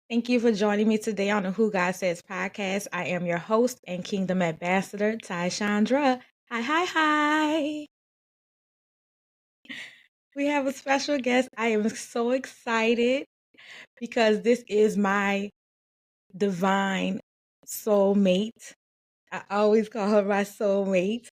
Thank you for joining me today on the Who God Says podcast. I am your host and Kingdom Ambassador, Ty-Shaun-dra. Hi, hi, hi. We have a special guest. I am so excited because this is my divine soulmate. I always call her my soulmate.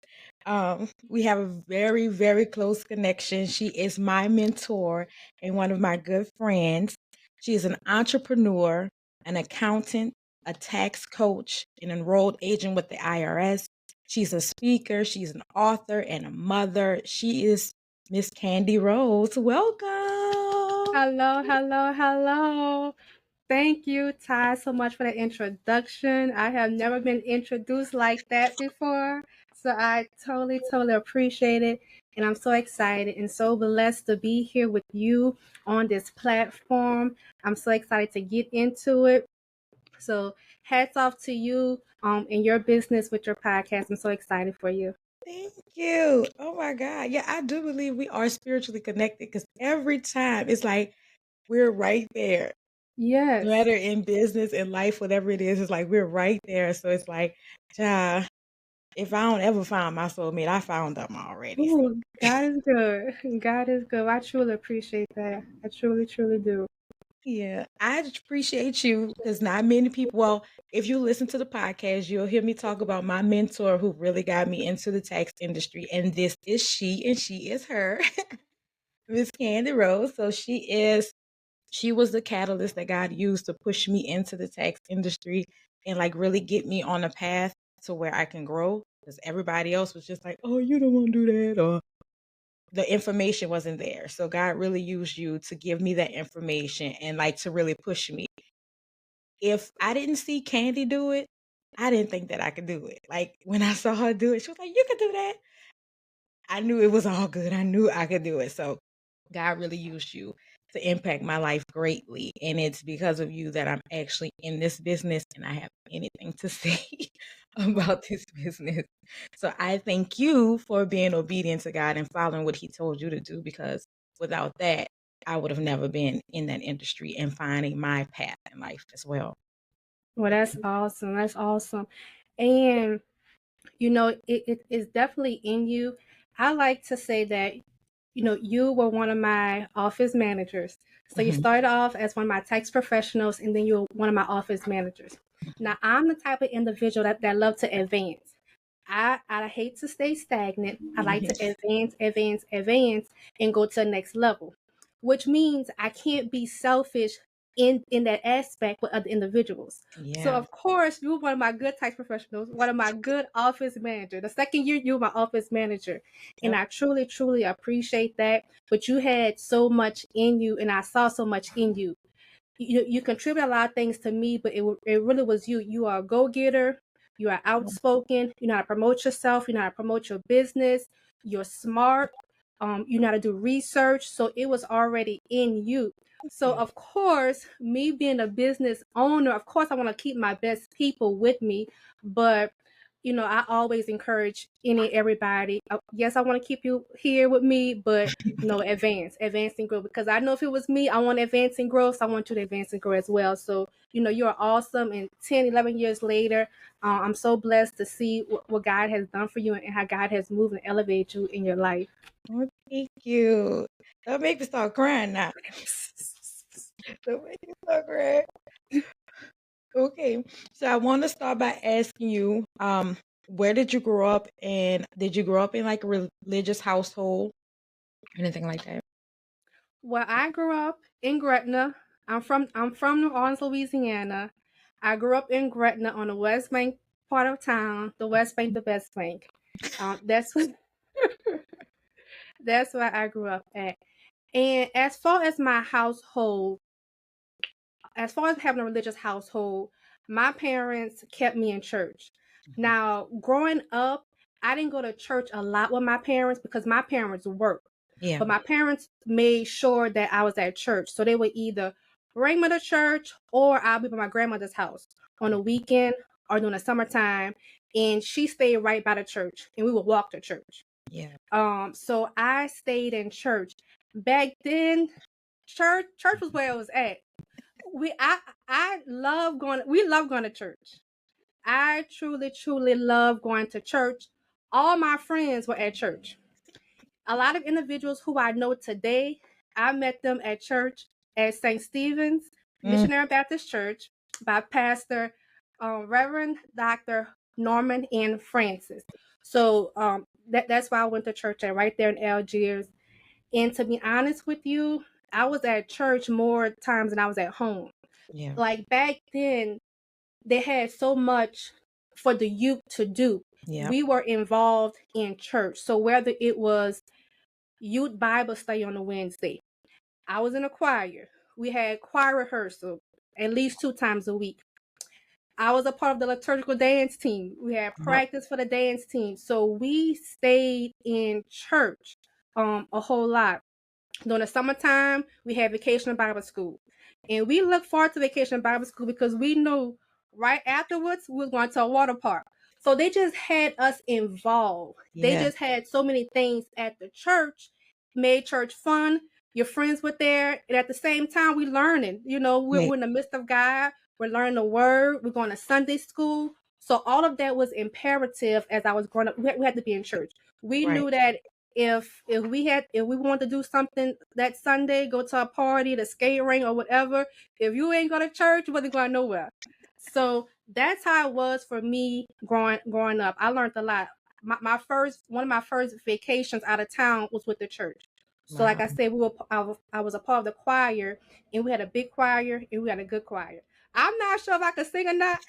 We have a very, very close connection. She is my mentor and one of my good friends. She is an entrepreneur, an accountant, a tax coach, an enrolled agent with the IRS. She's a speaker, she's an author, and a mother. She is Miss Kandy Rose. Welcome. Hello, hello, hello. Thank you, Ty, so much for the introduction. I have never been introduced like that before, so I totally appreciate it. And I'm so excited and so blessed to be here with you on this platform. I'm so excited to get into it. So, hats off to you in your business with your podcast. I'm so excited for you. Thank you. Oh my God. Yeah, I do believe we are spiritually connected because every time it's like we're right there. No Yes. matter in business, in life, whatever it is, it's like we're right there. So it's like, if I don't ever find my soulmate, I found them already. So Ooh, God is good. God is good. I truly appreciate that. I truly do. yeah, I just appreciate you because not many people, well, if you listen to the podcast, you'll hear me talk about my mentor who really got me into the tax industry. And this is she, and she is her, Miss Kandy Rose. So she was the catalyst that God used to push me into the tax industry and like really get me on a path to where I can grow. Because everybody else was just like, oh, you don't want to do that, or the information wasn't there. So God really used you to give me that information and like to really push me. If I didn't see Candy do it, I didn't think that I could do it. Like when I saw her do it, she was like, you could do that. I knew it was all good. I knew I could do it. So God really used you to impact my life greatly. And it's because of you that I'm actually in this business and I have anything to say about this business. So I thank you for being obedient to God and following what He told you to do, because without that, I would have never been in that industry and finding my path in life as well. Well, that's awesome. That's awesome. And it is definitely in you. I like to say that, you were one of my office managers. So you Mhm. started off as one of my tax professionals, and then you were one of my office managers. Now, I'm the type of individual that love to advance. I hate to stay stagnant. I like to advance, and go to the next level, which means I can't be selfish in that aspect with other individuals. So Yeah. of course you were one of my good tax professionals, one of my good office manager. The second year you were my office manager, and Yep. I truly appreciate that. But you had so much in you, and I saw so much in you. You contribute a lot of things to me, but it really was you. You are a go getter. You are outspoken. You know how to promote yourself. You know how to promote your business. You're smart. You know how to do research. So it was already in you. So Yeah. of course, me being a business owner, of course I want to keep my best people with me, but I always encourage everybody. Yes, I want to keep you here with me, but advance and grow. Because I know if it was me, I want to advance and grow. So I want you to advance and grow as well. So you're awesome. And 10, 11 years later, I'm so blessed to see what God has done for you and how God has moved and elevated you in your life. Oh, thank you. Don't make me start crying now. Don't make me start crying. Okay, so I want to start by asking you, where did you grow up, and did you grow up in like a religious household, anything like that? Well, I grew up in Gretna. I'm from New Orleans, Louisiana. I grew up in Gretna on the West Bank part of town, the West Bank, the best bank. That's what that's where I grew up at. And as far as my household, as far as having a religious household, my parents kept me in church. Now, growing up, I didn't go to church a lot with my parents because my parents worked. Yeah. But my parents made sure that I was at church. So they would either bring me to church or I'll be by my grandmother's house on a weekend or during the summertime. And she stayed right by the church and we would walk to church. Yeah. So I stayed in church. Back then, church was where I was at. I love going. We love going to church. I truly love going to church. All my friends were at church. A lot of individuals who I know today, I met them at church at St. Stephen's Mm, Missionary Baptist Church by Pastor Reverend Dr. Norman N. Francis. So that's why I went to church at right there in Algiers. And to be honest with you, I was at church more times than I was at home. yeah, Like back then, they had so much for the youth to do. yeah. We were involved in church. So whether it was youth Bible study on a Wednesday, I was in a choir. We had choir rehearsal at least 2 times a week. I was a part of the liturgical dance team. We had Yep. practice for the dance team. So we stayed in church a whole lot. During the summertime, we had vacation Bible school. And we look forward to vacation Bible school because we knew right afterwards we was going to a water park. So they just had us involved. They Yeah. just had so many things at the church, made church fun. Your friends were there. And at the same time, we learning. We're Right. in the midst of God. We're learning the word. We're going to Sunday school. So all of that was imperative as I was growing up. We had to be in church. We Right. knew that if we wanted to do something that Sunday, go to a party, the skate ring or whatever, if you ain't go to church, you wasn't going nowhere. So that's how it was for me growing up. I learned a lot. One of my first vacations out of town was with the church. So like Wow. I said, I was a part of the choir, and we had a big choir and we had a good choir. I'm not sure if I could sing or not,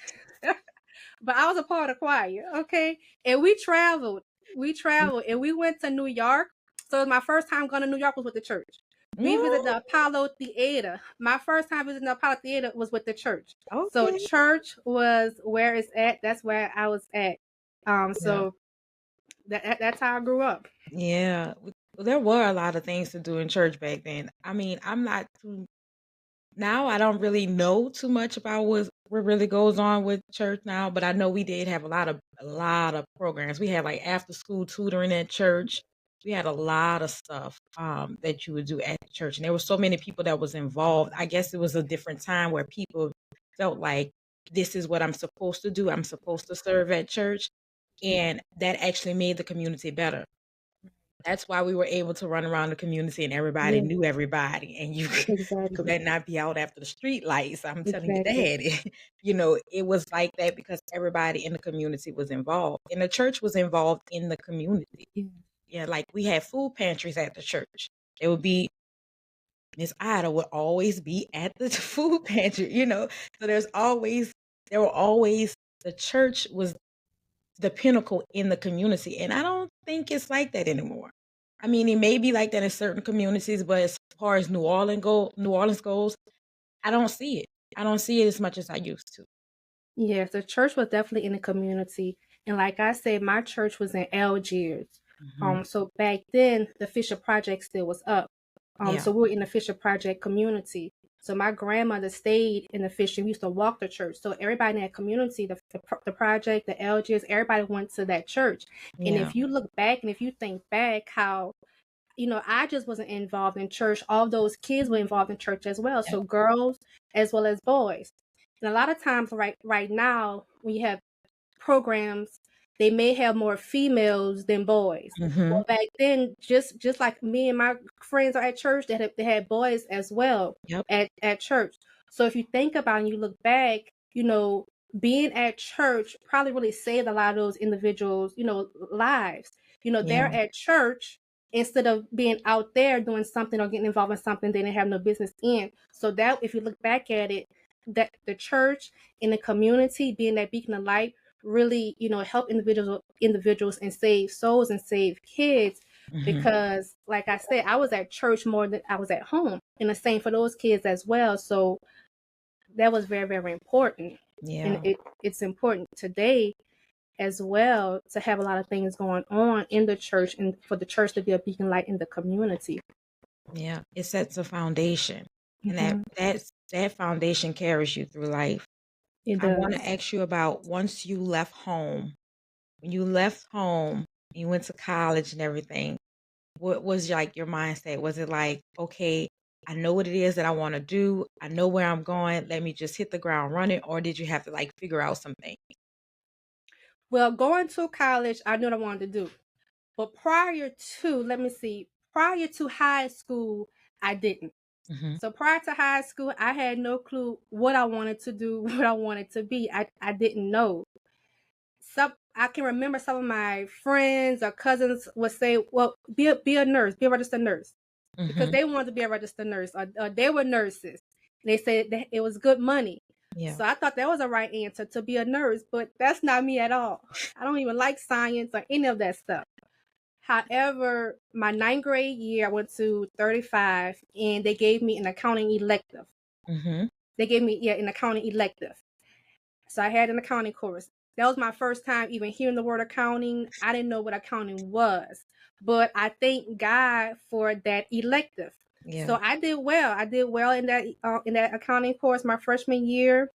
but I was a part of the choir, okay? And we traveled. And we went to New York. So my first time going to New York was with the church. We visited Mm, the Apollo Theater. My first time visiting the Apollo Theater was with the church. So okay. church was where it's at. That's where I was at. Yeah. So that's how I grew up. Yeah. There were a lot of things to do in church back then. I mean, I'm not too now I don't really know too much about what really goes on with church now, but I know we did have a lot of programs. We had like after school tutoring at church. We had a lot of stuff that you would do at church, and there were so many people that was involved. I guess it was a different time where people felt like this is what I'm supposed to do. I'm supposed to serve at church, and that actually made the community better. That's why we were able to run around the community and everybody Yeah, knew everybody, and you exactly. better not be out after the street lights. I'm telling your Exactly. dad. It was like that because everybody in the community was involved, and the church was involved in the community. Yeah. Yeah, like we had food pantries at the church. It would be Miss Ida would always be at the food pantry. So there were always the church was the pinnacle in the community. And I don't think it's like that anymore. I mean, it may be like that in certain communities, but as far as New Orleans goes, I don't see it. I don't see it as much as I used to. Yes, the church was definitely in the community. And like I said, my church was in Algiers. Hmm. So back then the Fisher Project still was up. Yeah. So we were in the Fisher Project community. So my grandmother stayed in the Fisher. We used to walk to church. So everybody in that community, the project, the Algiers, everybody went to that church. And Yeah. if you look back and if you think back how I just wasn't involved in church. All those kids were involved in church as well. Yep. So girls as well as boys. And a lot of times right now when you have programs, they may have more females than boys. Hmm. Well, back then, just like me and my friends are at church, they had boys as well Yep. at church. So if you think about it and you look back, being at church probably really saved a lot of those individuals, lives. Yeah. They're at church instead of being out there doing something or getting involved in something they didn't have no business in. So that if you look back at it, that the church and the community being that beacon of light really, help individuals and save souls and save kids. Hmm. Because like I said, I was at church more than I was at home. And the same for those kids as well. So that was very, very important. And Yeah. it's important today as well to have a lot of things going on in the church and for the church to be a beacon light in the community. Yeah. It sets a foundation, and that Hmm. that's that foundation carries you through life. It I want does. to ask you about once you left home. When you left home, you went to college and everything. What was like your mindset? Was it like, okay, I know what it is that I want to do. I know where I'm going. Let me just hit the ground running? Or did you have to like figure out something? Well, going to college, I knew what I wanted to do. But prior to high school, I didn't. Hmm. So prior to high school, I had no clue what I wanted to do, what I wanted to be. I didn't know. I can remember some of my friends or cousins would say, "Well, be a nurse, be a registered nurse," because Hmm. they wanted to be a registered nurse, or they were nurses. And they said that it was good money. Yeah. So I thought that was a right answer to be a nurse, but that's not me at all. I don't even like science or any of that stuff. However, my ninth grade year, I went to 35, and they gave me an accounting elective. Hmm. They gave me an accounting elective. So I had an accounting course. That was my first time even hearing the word accounting. I didn't know what accounting was, but I thank God for that elective. Yeah. So I did well. I did well in that accounting course my freshman year.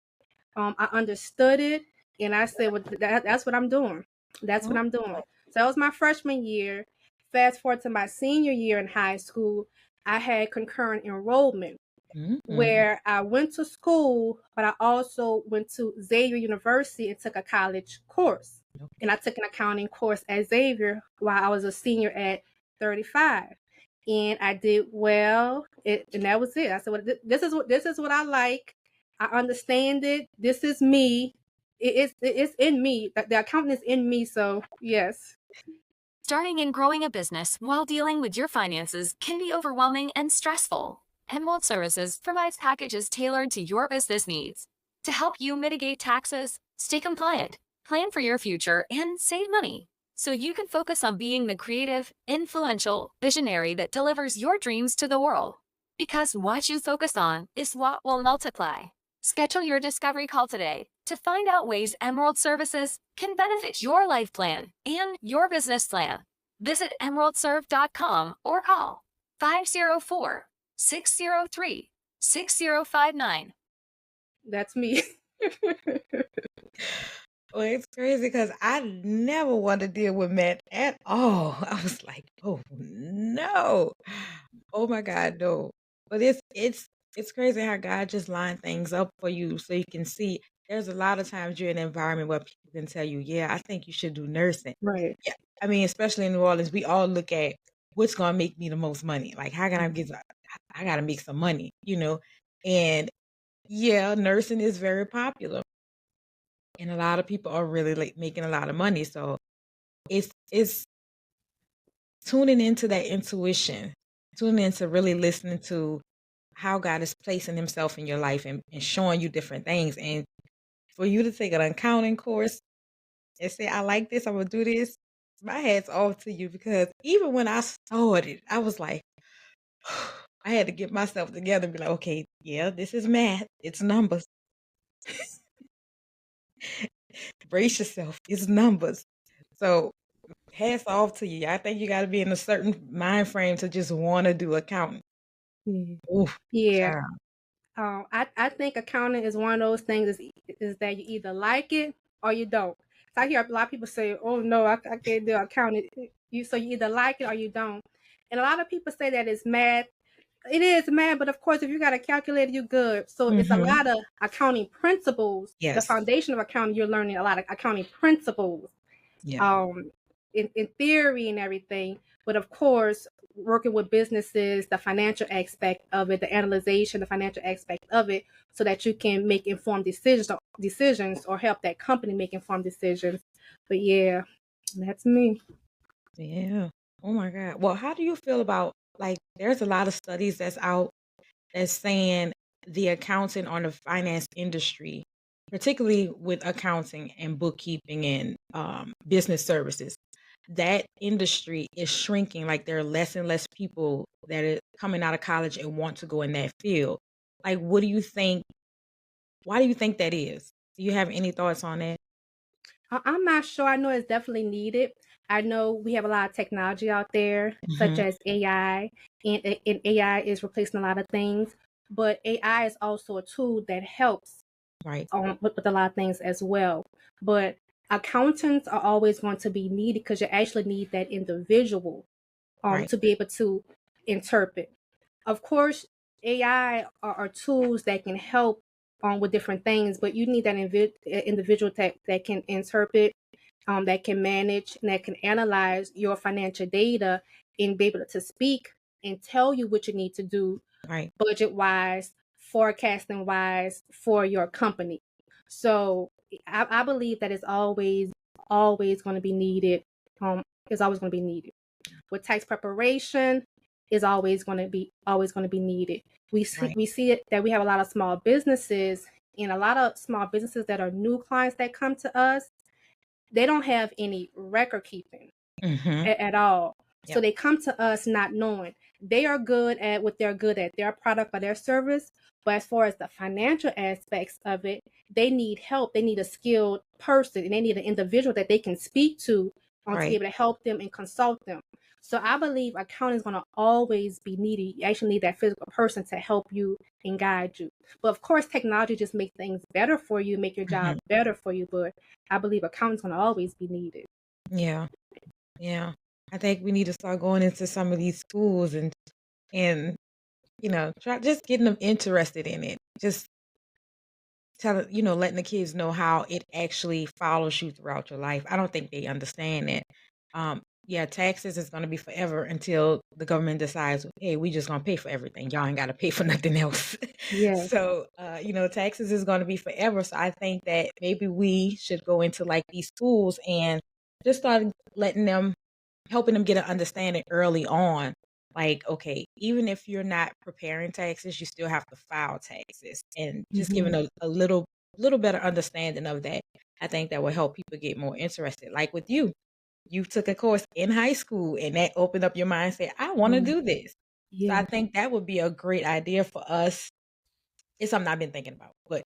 I understood it, and I said, "Well, that's what I'm doing. That's what Oh. I'm doing." So that was my freshman year. Fast forward to my senior year in high school, I had concurrent enrollment Mm-hmm. where I went to school, but I also went to Xavier University and took a college course. And Okay. I took an accounting course at Xavier while I was a senior at 35. And I did well, and that was it. I said, "Well, this is what I like. I understand it. This is me. It's in me. The accounting is in me. So yes." Starting and growing a business while dealing with your finances can be overwhelming and stressful. Emerald Services provides packages tailored to your business needs to help you mitigate taxes, stay compliant, plan for your future, and save money so you can focus on being the creative, influential visionary that delivers your dreams to the world. Because what you focus on is what will multiply. Schedule your discovery call today to find out ways Emerald Services can benefit your life plan and your business plan. Visit emeraldserve.com or call 504 603 6059. That's me. Well, it's crazy because I never want to deal with math at all. I was like, oh no. Oh my God, no. But it's crazy how God just lined things up for you so you can see there's a lot of times you're in an environment where people can tell you, yeah, I think you should do nursing. Right. Yeah. I mean, especially in New Orleans, we all look at what's gonna make me the most money. Like how can I gotta make some money. And yeah, nursing is very popular. And a lot of people are really like making a lot of money. So it's tuning into that intuition, tuning into really listening to how God is placing himself in your life and showing you different things. And for you to take an accounting course and say, I like this, I'm gonna do this, my hat's off to you because even when I started, I was like, I had to get myself together and be like, okay, yeah, this is math, it's numbers. Brace yourself, it's numbers. So hats off to you. I think you got to be in a certain mind frame to just want to do accounting. Yeah. Oof, Yeah. child. I think accounting is one of those things is that you either like it or you don't. So I hear a lot of people say, "Oh no, I can't do accounting." You either like it or you don't. And a lot of people say that it's math. It is math, but of course, if you got a calculator, you're good. So it's a Mm-hmm. lot of accounting principles. The Yes. foundation of accounting, you're learning a lot of accounting principles Yeah. um, in theory and everything. But of course, working with businesses, the financial aspect of it, the analyzation, the financial aspect of it, so that you can make informed decisions or help that company make informed decisions. But yeah, that's me. Yeah. Oh my God. Well, how do you feel about like there's a lot of studies that's out that's saying the accounting or the finance industry, particularly with accounting and bookkeeping and business services, that industry is shrinking. Like there are less and less people that are coming out of college and want to go in that field. Like, what do you think? Why do you think that is? Do you have any thoughts on that? I'm not sure. I know it's definitely needed. I know we have a lot of technology out there, such Hmm. as AI, and AI is replacing a lot of things. But AI is also a tool that helps Right. with a lot of things as well. But accountants are always going to be needed because you actually need that individual Right. to be able to interpret. Of course, AI are tools that can help with different things, but you need that individual that can interpret, that can manage, and that can analyze your financial data and be able to speak and tell you what you need to do Right. budget wise, forecasting wise for your company. So I believe that it's always going to be needed. It's always going to be needed. With tax preparation, is always going to be needed. Right. We see it that we have a lot of small businesses, and a lot of small businesses that are new clients that come to us. They don't have any record keeping Mm-hmm. at all. So Yep. they come to us not knowing. They are good at what they're good at, their product or their service. But as far as the financial aspects of it, they need help. They need a skilled person, and they need an individual that they can speak to to be Right. able to help them and consult them. So I believe accounting is going to always be needed. You actually need that physical person to help you and guide you. But of course, technology just makes things better for you, make your job Mm-hmm. better for you. But I believe accounting is going to always be needed. Yeah. Yeah. I think we need to start going into some of these schools and try just getting them interested in it. Just letting the kids know how it actually follows you throughout your life. I don't think they understand that. Yeah, taxes is going to be forever until the government decides, hey, we just going to pay for everything. Y'all ain't got to pay for nothing else. Yes. So, taxes is going to be forever. So I think that maybe we should go into like these schools and just start helping them get an understanding early on. Like, okay, even if you're not preparing taxes, you still have to file taxes, and just giving a little better understanding of that. I think that will help people get more interested. Like with you took a course in high school, and that opened up your mind. Say, I want to do this. So I Yeah. think that would be a great idea for us. It's something I've been thinking about, but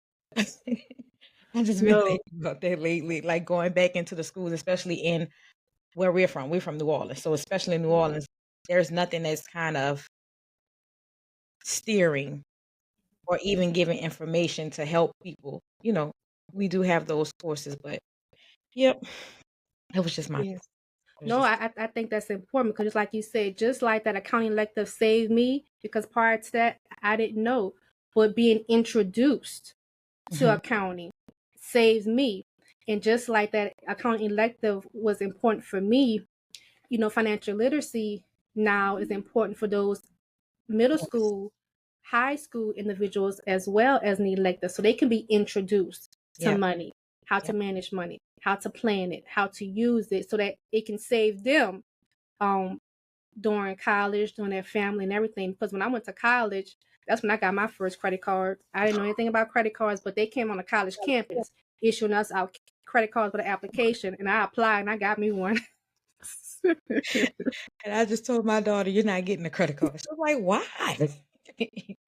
I've just been No. thinking about that lately. Like going back into the schools, especially in where we're from. We're from New Orleans. So especially in New Orleans, there's nothing that's kind of steering or even giving information to help people. We do have those courses, but yep, that was just my Yes. thought. It was No, just I think that's important because just like you said, just like that accounting elective saved me because prior to that I didn't know. But being introduced to Mhm. accounting saves me. And just like that accounting elective was important for me, financial literacy now is important for those middle Yes. school, high school individuals as well as an elective, so they can be introduced to Yep. money, how to Yep. manage money, how to plan it, how to use it, so that it can save them um during college, during their family and everything. Because when I went to college, that's when I got my first credit card. I didn't know anything about credit cards, but they came on a college campus issuing us out credit cards with an application, and I applied and I got me one. And I just told my daughter, "You're not getting a credit card." She was like, "Why?"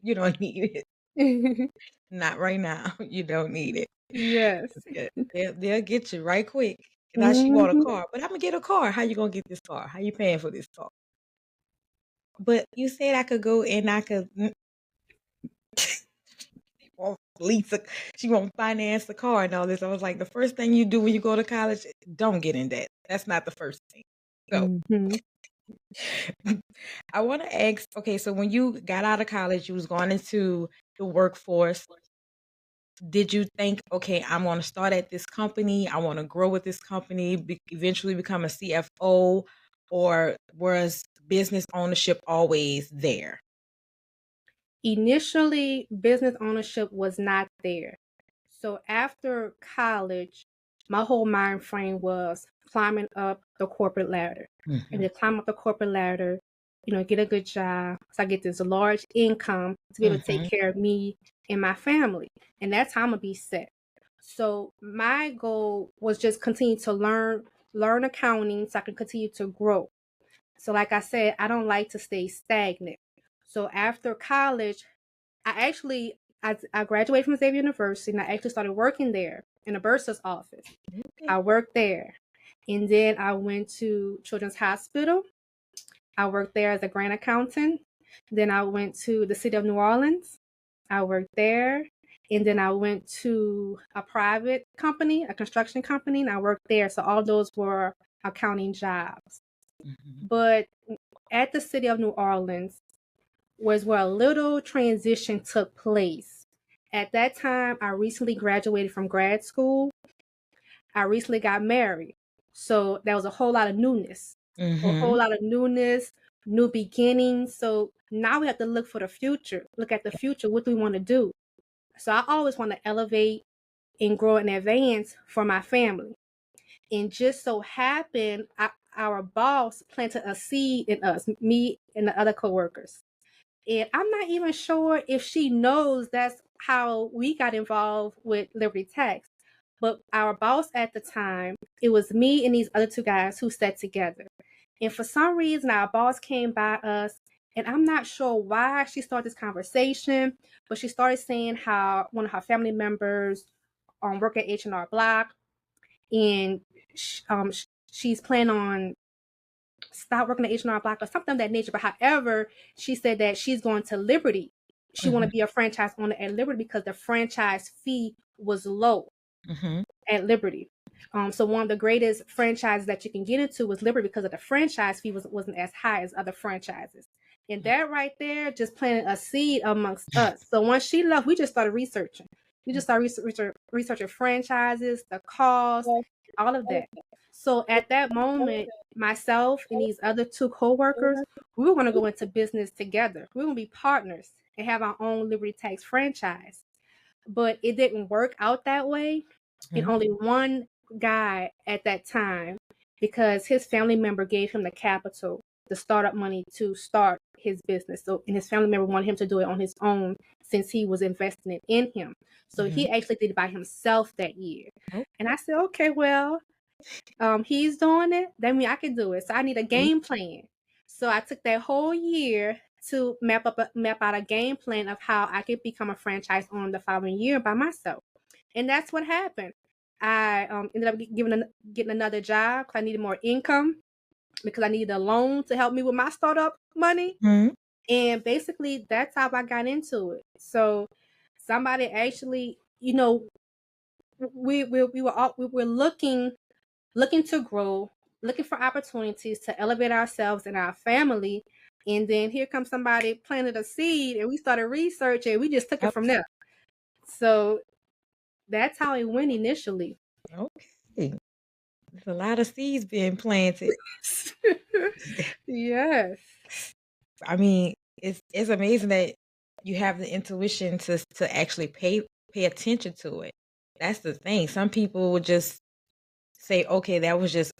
You don't need it. Not right now. You don't need it. Yes. Yeah, they'll get you right quick. Now she want a Mhm. car, but I'm gonna get a car. How you gonna get this car? How you paying for this car? But you said I could go and I could she won't lease a, she won't finance the car and all this. I was like, the first thing you do when you go to college, don't get in debt. That's not the first thing. So Mhm. I want to ask, okay, so when you got out of college, you was going into the workforce. Did you think, okay, I'm going to start at this company, I want to grow with this company, eventually become a CFO, or was business ownership always there? Initially, business ownership was not there. So after college, my whole mind frame was climbing up the corporate ladder. And Hmm. to climb up the corporate ladder, get a good job. So I get this large income to be able to take Hmm. care of me and my family. And that's how I'm gonna be set. So my goal was just continue to learn accounting so I can continue to grow. So like I said, I don't like to stay stagnant. So after college, I graduated from Xavier University and I actually started working there in the bursar's office. Okay. I worked there. And then I went to Children's Hospital. I worked there as a grant accountant. Then I went to the city of New Orleans. I worked there. And then I went to a private company, a construction company, and I worked there. So all those were accounting jobs. Hmm. But at the city of New Orleans, was where a little transition took place. At that time, I recently graduated from grad school. I recently got married. So there was a whole lot of newness, new beginnings. So now we have to look at the future. What do we want to do? So I always want to elevate and grow in advance for my family. And just so happened, our boss planted a seed in us, me and the other coworkers. And I'm not even sure if she knows that's how we got involved with Liberty Tax. But our boss at the time, it was me and these other two guys who sat together. And for some reason, our boss came by us, and I'm not sure why she started this conversation, but she started saying how one of her family members work at H&R Block, and she's planning on stop working at H&R Block or something of that nature. But however, she said that she's going to Liberty. She want to be a franchise owner at Liberty because the franchise fee was low at Liberty. So one of the greatest franchises that you can get into was Liberty because of the franchise fee wasn't as high as other franchises. And that right there just planted a seed amongst us. So once she left, we just started researching. We just started researching franchises, the cost, all of that. So at that moment, myself and these other two coworkers, we were going to go into business together. We were going to be partners and have our own Liberty Tax franchise. But it didn't work out that way. And only one guy at that time, because his family member gave him the capital, the startup money to start his business. So, and his family member wanted him to do it on his own since he was investing it in him. So he actually did it by himself that year. And I said, okay, well, he's doing it. That means I can do it. So I need a game plan. So I took that whole year to map out a game plan of how I could become a franchise owner the following year by myself. And that's what happened. I ended up getting another job because I needed more income because I needed a loan to help me with my startup money. And basically, that's how I got into it. So somebody actually, we were looking to grow, looking for opportunities to elevate ourselves and our family. And then here comes somebody planted a seed and we started researching and we just took it from there. So that's how it went initially. Okay. There's a lot of seeds being planted. Yes. I mean, it's amazing that you have the intuition to actually pay attention to it. That's the thing. Some people would just say, okay, that was just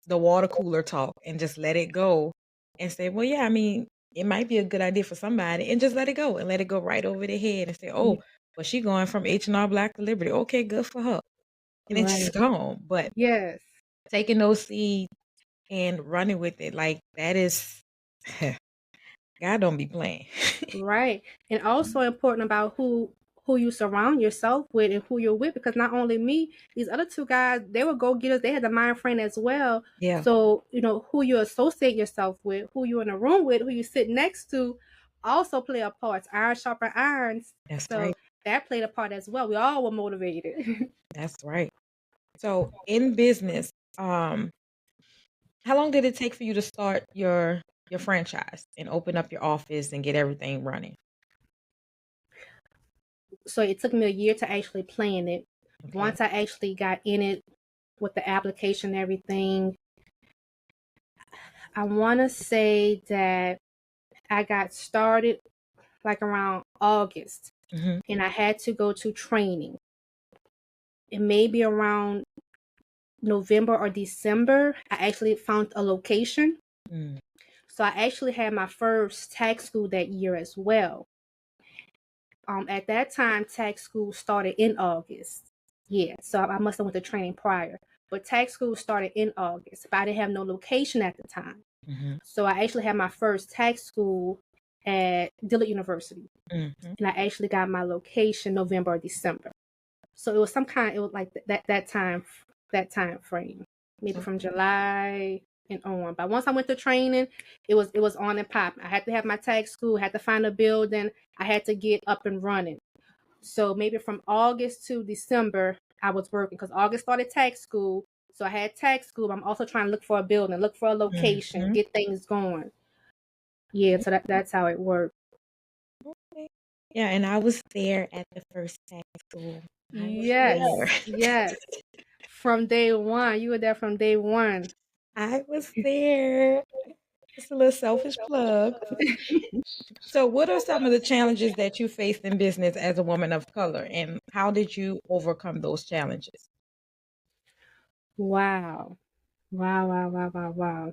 the water cooler talk and just let it go and say, well, yeah, I mean, it might be a good idea for somebody and just let it go right over their head and say, oh, well, she going from H&R Block to Liberty. Okay, good for her. And it's just gone. But yes, taking those seeds and running with it, like that is, God don't be playing. Right. And also important about who you surround yourself with and who you're with, because not only me, these other two guys, they were go-getters. They had the mind frame as well. Yeah. So, who you associate yourself with, who you're in a room with, who you sit next to, also play a part. Iron sharpen irons. That's so right. that played a part as well. We all were motivated. That's right. So in business, how long did it take for you to start your franchise and open up your office and get everything running? So it took me a year to actually plan it. Okay. Once I actually got in it with the application and everything, I want to say that I got started like around August, and I had to go to training. It may be around November or December, I actually found a location. So I actually had my first tax school that year as well. At that time, tax school started in August. Yeah, so I must have went to training prior. But tax school started in August, but I didn't have no location at the time. So I actually had my first tax school at Dillard University. And I actually got my location November or December. So it was like that time frame, maybe from July and on. But once I went to training, it was on and popping. I had to have my tax school, had to find a building, I had to get up and running. So maybe from August to December, I was working because August started tax school. So I had tax school. I'm also trying to look for a building, look for a location, get things going. Yeah, so that's how it worked. Okay. Yeah, and I was there at the first tax school. I was there. Yes. From day one. You were there from day one. I was there. Just a little selfish plug. So, what are some of the challenges that you faced in business as a woman of color, and how did you overcome those challenges? Wow. Wow.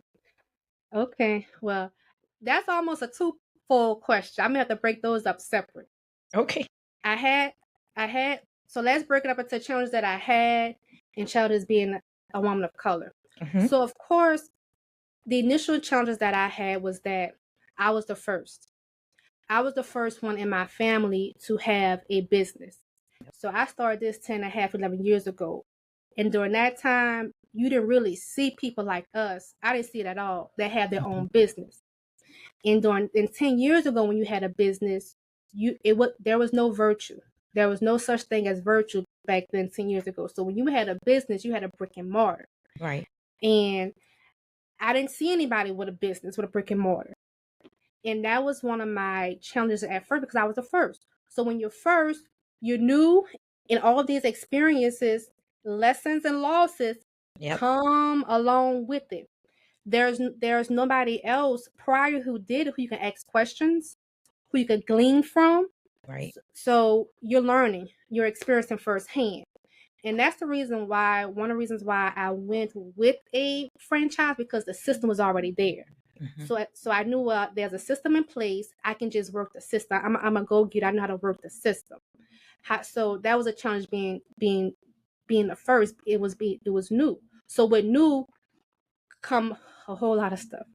Okay. Well, that's almost a twofold question. I'm gonna have to break those up separate. Okay. I had so let's break it up into challenges that I had and challenges being a woman of color. Mm-hmm. So of course, the initial challenges that I had was that I was the first. I was the first one in my family to have a business. So I started this 10 and a half, 11 years ago. And during that time, you didn't really see people like us. I didn't see it at all that had their own business. And 10 years ago, when you had a business, there was no virtue. There was no such thing as virtue back then 10 years ago. So when you had a business, you had a brick and mortar. Right. And I didn't see anybody with a business with a brick and mortar. And that was one of my challenges at first because I was the first. So when you're first, you're new, and all of these experiences, lessons and losses come along with it. There's nobody else prior who did it, who you can ask questions, who you can glean from. Right. So you're learning, you're experiencing firsthand. And that's the reason why, one of the reasons why I went with a franchise, because the system was already there. Mm-hmm. So I knew there's a system in place. I can just work the system. I'm a go-getter. I know how to work the system. So that was a challenge being the first. It was new. So with new come a whole lot of stuff.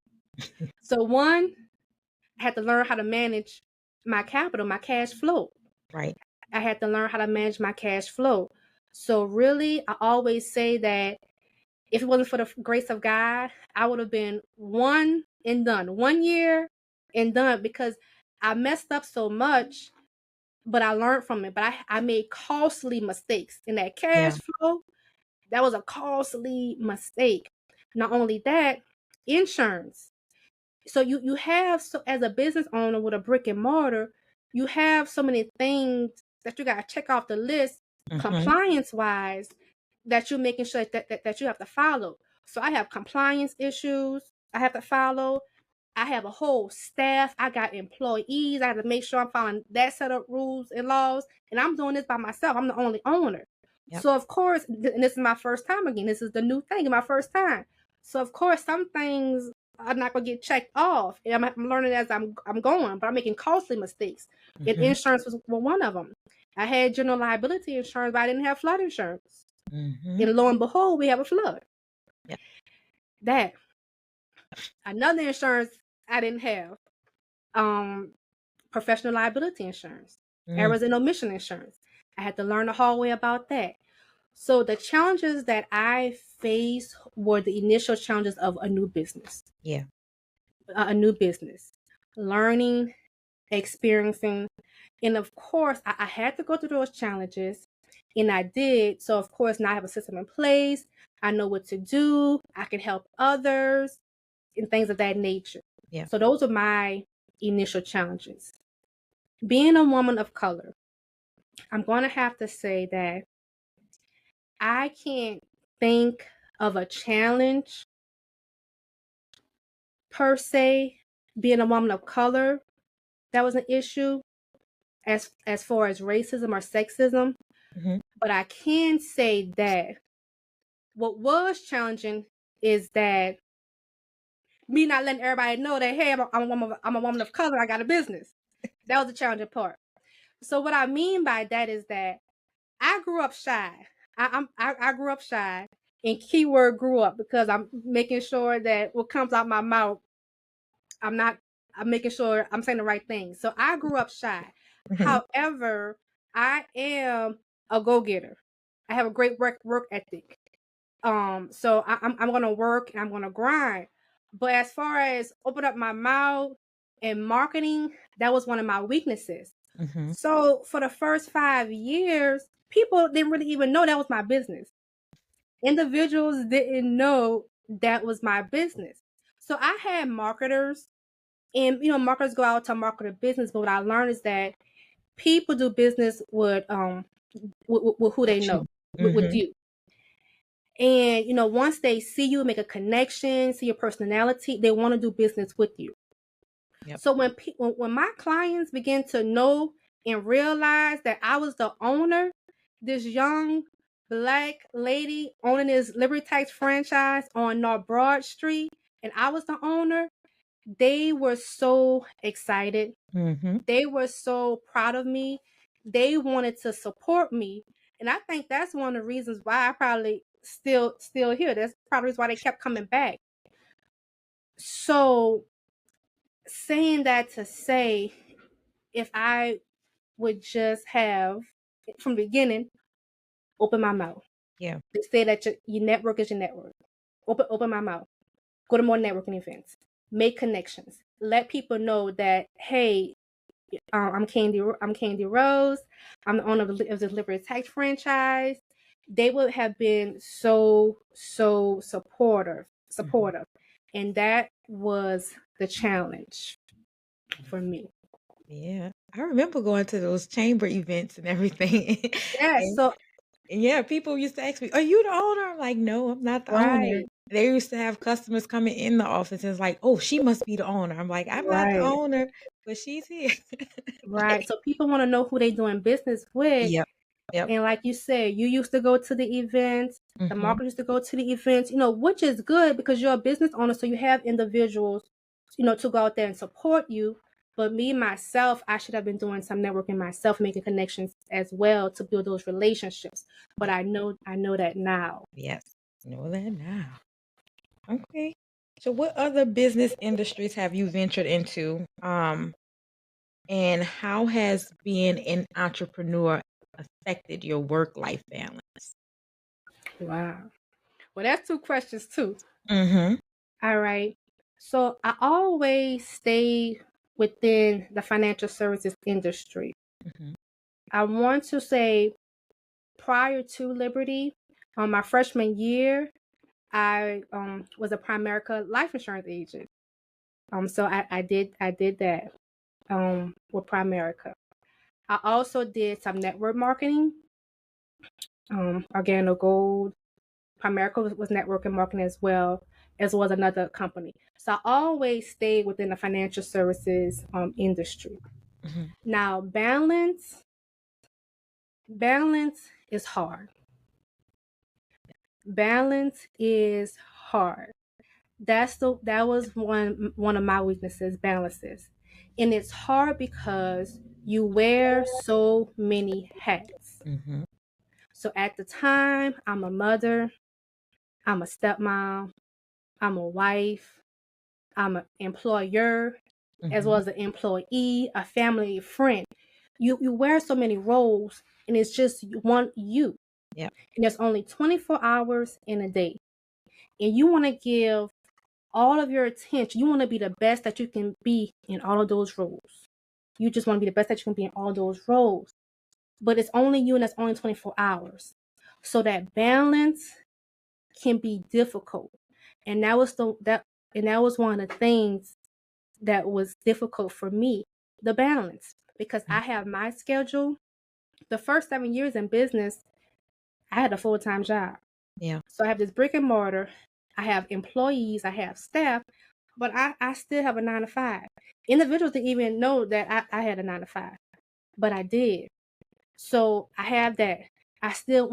So one, I had to learn how to manage my capital, my cash flow. Right. I had to learn how to manage my cash flow. So really, I always say that if it wasn't for the grace of God, I would have been one and done, 1 year and done, because I messed up so much, but I learned from it. But I made costly mistakes in that cash flow. That was a costly mistake. Not only that, insurance. So you have, so as a business owner with a brick and mortar, you have so many things that you got to check off the list, compliance wise, that you're making sure that you have to follow. So I have compliance issues I have to follow. I have a whole staff. I got employees. I have to make sure I'm following that set of rules and laws. And I'm doing this by myself. I'm the only owner. So of course, and this is my first time again. This is the new thing, my first time. So of course, some things are not gonna get checked off. And I'm learning as I'm going, but I'm making costly mistakes. And insurance was one of them. I had general liability insurance, but I didn't have flood insurance. And lo and behold, we have a flood. That another insurance I didn't have. Professional liability insurance, errors and omission insurance. I had to learn the hard way about that. So the challenges that I faced were the initial challenges of a new business. A new business. Learning, experiencing, and of course, I had to go through those challenges, and I did. So of course, now I have a system in place. I know what to do. I can help others and things of that nature. So those are my initial challenges. Being a woman of color, I'm going to have to say that I can't think of a challenge per se, being a woman of color, that was an issue as far as racism or sexism. But I can say that what was challenging is that me not letting everybody know that, hey, I'm a woman of color, I got a business. That was the challenging part. So what I mean by that is that I grew up shy. I grew up shy, and keyword grew up, because I'm making sure that what comes out my mouth, I'm making sure I'm saying the right thing. So I grew up shy. However, I am a go-getter. I have a great work ethic. So I'm gonna work and I'm gonna grind. But as far as open up my mouth and marketing, that was one of my weaknesses. So for the first 5 years, people didn't really even know that was my business. Individuals didn't know that was my business. So I had marketers And marketers go out to market a business, but what I learned is that people do business with who they know, with Mm-hmm. you. And once they see you, make a connection, see your personality, they want to do business with you. Yep. So when my clients begin to know and realize that I was the owner, this young Black lady owning this Liberty Tax franchise on North Broad Street, and I was the owner, they were so excited. Mm-hmm. They were so proud of me. They wanted to support me. And I think that's one of the reasons why I probably still here. That's probably why they kept coming back. So saying that to say, if I would just have from the beginning open my mouth. Yeah. They say that your network is your network. Open my mouth. Go to more networking events. Make connections. Let people know that, hey, I'm Kandy Rose. I'm the owner of the Liberty Tax franchise. They would have been so supportive, Mm-hmm. and that was the challenge for me. Yeah. I remember going to those chamber events and everything. Yes. and, So and yeah, people used to ask me, "Are you the owner?" I'm like, "No, I'm not the owner." right, They used to have customers coming in the office and it's like, "Oh, she must be the owner." I'm like, "I'm not the right, owner, but she's here." right. So people want to know who they doing business with. Yep. Yep. And like you said, you used to go to the events, the Mm-hmm. market used to go to the events, which is good because you're a business owner. So you have individuals, to go out there and support you. But me, myself, I should have been doing some networking myself, making connections as well to build those relationships. But Yep. I know that now. Yes. Know that now. Okay. So what other business industries have you ventured into? And how has being an entrepreneur affected your work-life balance? Wow. Well, that's two questions too. Mm-hmm. All right. So I always stay within the financial services industry. Mm-hmm. I want to say prior to Liberty, my freshman year, I was a Primerica life insurance agent. So I did that with Primerica. I also did some network marketing. Organo Gold. Primerica was network and marketing as well as another company. So I always stayed within the financial services industry. Mm-hmm. Now balance is hard. Balance is hard. That was one of my weaknesses, balances. And it's hard because you wear so many hats. Mm-hmm. So at the time, I'm a mother, I'm a stepmom, I'm a wife, I'm an employer, as well Mm-hmm. as an employee, a family friend. You wear so many roles, and it's just one you. Yep. And there's only 24 hours in a day, and you want to give all of your attention. You want to be the best that you can be in all of those roles. You just want to be the best that you can be in all those roles. But it's only you, and it's only 24 hours. So that balance can be difficult. And that was one of the things that was difficult for me, the balance, because I have my schedule. The first 7 years in business, I had a full-time job. Yeah. So I have this brick and mortar, I have employees, I have staff, but I still have a 9 to 5. Individuals didn't even know that I had a 9 to 5, but I did. So I have that. I still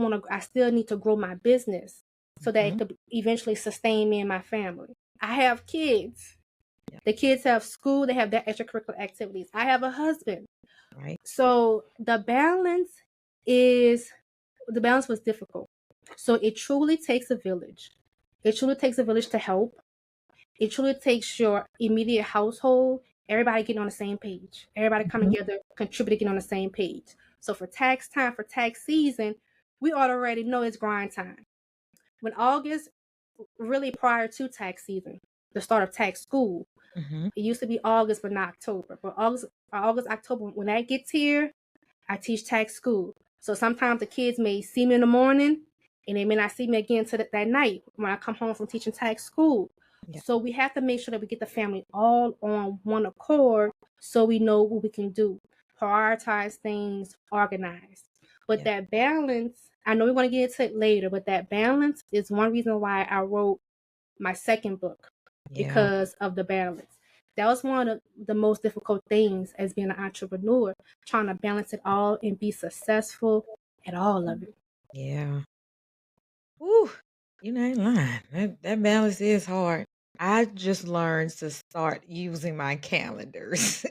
need to grow my business so that it Mm-hmm. could eventually sustain me and my family. I have kids. Yeah. The kids have school, they have their extracurricular activities. I have a husband. Right. So the balance was difficult. So it truly takes a village. It truly takes a village to help. It truly takes your immediate household, everybody getting on the same page, everybody coming Mm-hmm. together, contributing, getting on the same page. So for tax time, for tax season, we already know it's grind time. When August, really prior to tax season, the start of tax school, Mm-hmm. it used to be August, but not October. But October, when that gets here, I teach tax school. So sometimes the kids may see me in the morning and they may not see me again until that night when I come home from teaching tax school. Yeah. So we have to make sure that we get the family all on one accord so we know what we can do, prioritize things, organize. But Yeah. that balance, I know we want to get into it later, but that balance is one reason why I wrote my second book, Yeah. because of the balance. That was one of the most difficult things as being an entrepreneur, trying to balance it all and be successful at all of it. Yeah. Woo, you ain't lying. That balance is hard. I just learned to start using my calendars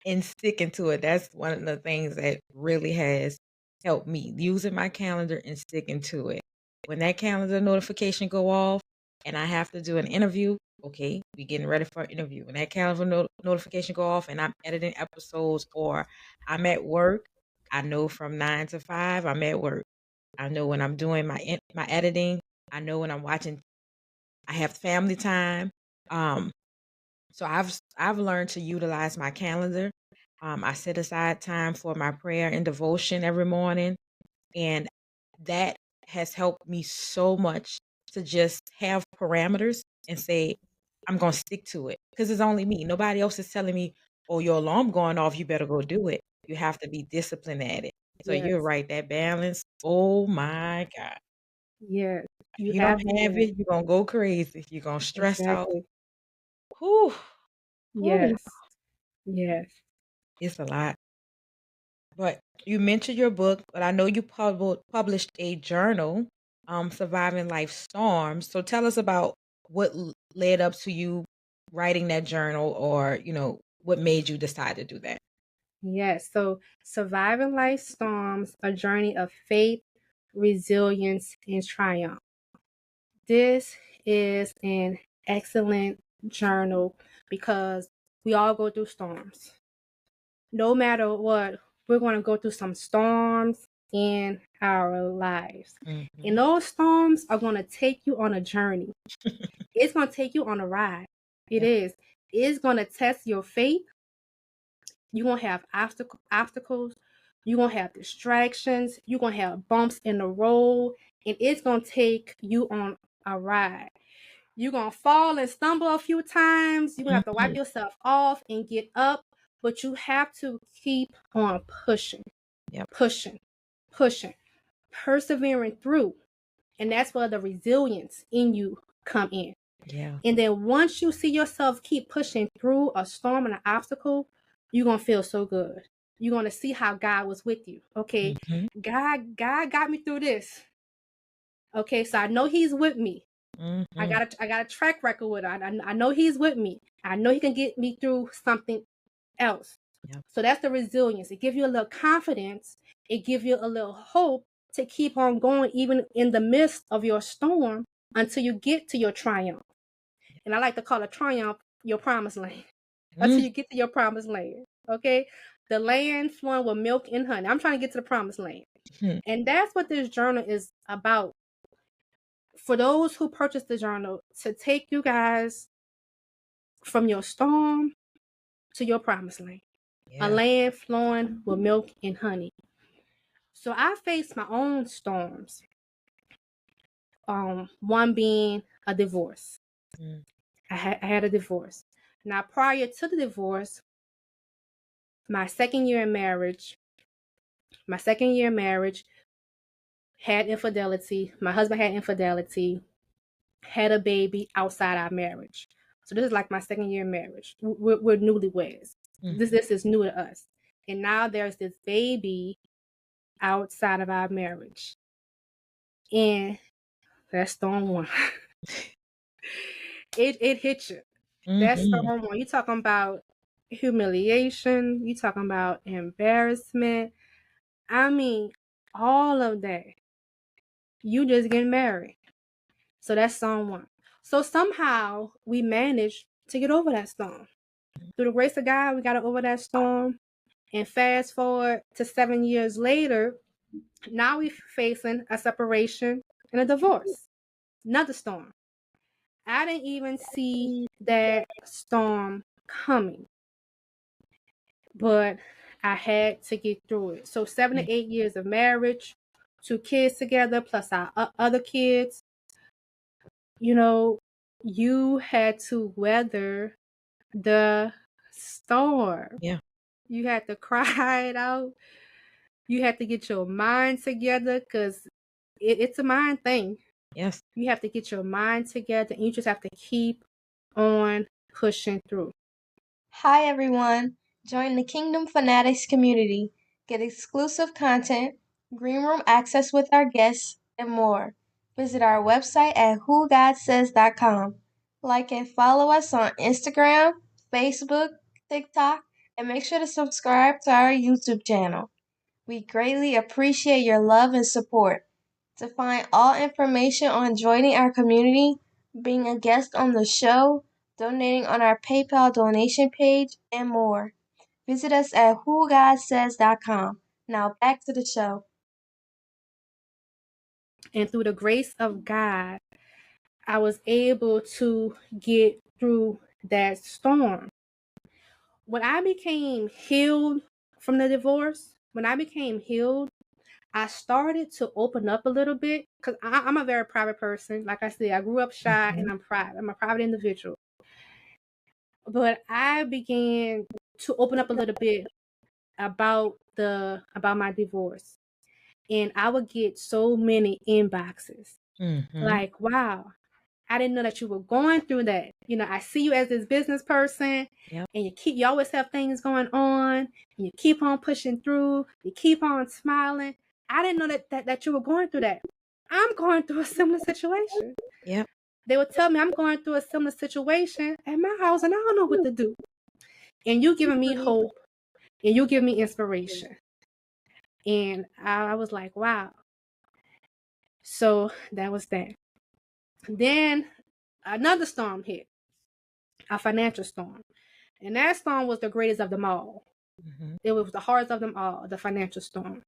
and sticking to it. That's one of the things that really has helped me, using my calendar and sticking to it. When that calendar notification go off and I have to do an interview, okay, we getting ready for an interview. When that calendar notification go off and I'm editing episodes or I'm at work, I know from 9 to 5 I'm at work. I know when I'm doing my editing. I know when I'm watching. I have family time. Um, so I've learned to utilize my calendar. I set aside time for my prayer and devotion every morning, and that has helped me so much to just have parameters and say I'm gonna stick to it because it's only me. Nobody else is telling me, "Oh, your alarm going off. You better go do it." You have to be disciplined at it. So you're Yes, right. That balance. Oh my God. yes, If you you have don't to do have that. it, you're gonna go crazy. You're gonna stress out. Exactly. Whew, whew, Yes, yes, it's a lot. But you mentioned your book, but I know you published a journal, Surviving Life Storms. So tell us about what led up to you writing that journal, or what made you decide to do that. yes. So, Surviving Life Storms, a journey of faith, resilience, and triumph. This is an excellent journal because we all go through storms. No matter what, we're going to go through some storms in our lives. Hmm. And those storms are going to take you on a journey. It's going to take you on a ride. It Yeah. is. It's going to test your faith. You're going to have obstacles. You're going to have distractions. You're going to have bumps in the road. And it's going to take you on a ride. You're going to fall and stumble a few times. You're going to have to wipe Hmm. yourself off and get up. But you have to keep on pushing, Yep. pushing, pushing, persevering through. And that's where the resilience in you come in. Yeah. And then once you see yourself keep pushing through a storm and an obstacle, you're going to feel so good. You're going to see how God was with you. Okay. Hmm. God got me through this. Okay. So I know he's with me. I Hmm. got a track record with it. I know he's with me. I know he can get me through something else. Yep. So that's the resilience. It gives you a little confidence. It gives you a little hope to keep on going even in the midst of your storm until you get to your triumph. And I like to call a triumph your promised land. Until you get to your promised land. Okay? The land flowing with milk and honey. I'm trying to get to the promised land. Hmm. And that's what this journal is about. For those who purchase the journal, to take you guys from your storm to your promised land. A Yeah. land flowing with milk and honey. So I faced my own storms. One being a divorce. Mm. I had a divorce. Now, prior to the divorce, my second year in marriage, had infidelity. My husband had infidelity, had a baby outside our marriage. So this is like my second year in marriage. We're newlyweds. Mm. This is new to us. And now there's this baby outside of our marriage. And that's storm one. It hit you. That's Hmm. storm one. You talking about humiliation. You talking about embarrassment. I mean, all of that. You just getting married. So that's storm one. So somehow we managed to get over that storm. Through the grace of God, we got over that storm. And fast forward to 7 years later, now we're facing a separation and a divorce. Another storm. I didn't even see that storm coming, but I had to get through it. So 7 to 8 years of marriage, 2 kids together, plus our other kids. You know, you had to weather the storm. Yeah. You had to cry it out. You had to get your mind together because it's a mind thing. Yes. You have to get your mind together and you just have to keep on pushing through. Hi everyone! Join the Kingdom Fanatics community. Get exclusive content, green room access with our guests, and more. Visit our website at whogodsays.com. Like and follow us on Instagram, Facebook, TikTok, and make sure to subscribe to our YouTube channel. We greatly appreciate your love and support. To find all information on joining our community, being a guest on the show, donating on our PayPal donation page, and more, visit us at whogodsays.com. Now back to the show. And through the grace of God, I was able to get through that storm. When I became healed from the divorce, I started to open up a little bit because I'm a very private person. Like I said, I grew up shy and I'm private. I'm a private individual. But I began to open up a little bit about my divorce. And I would get so many inboxes. Like, wow, I didn't know that you were going through that. You know, I see you as this business person, and you always have things going on, and you keep on pushing through, you keep on smiling. I didn't know that you were going through that. I'm going through a similar situation. Yep. They would tell me I'm going through a similar situation at my house, and I don't know what to do. And you giving me hope, and you give me inspiration. And I was like, wow. So that was that. Then another storm hit, a financial storm. And that storm was the greatest of them all. It was the hardest of them all, the financial storm.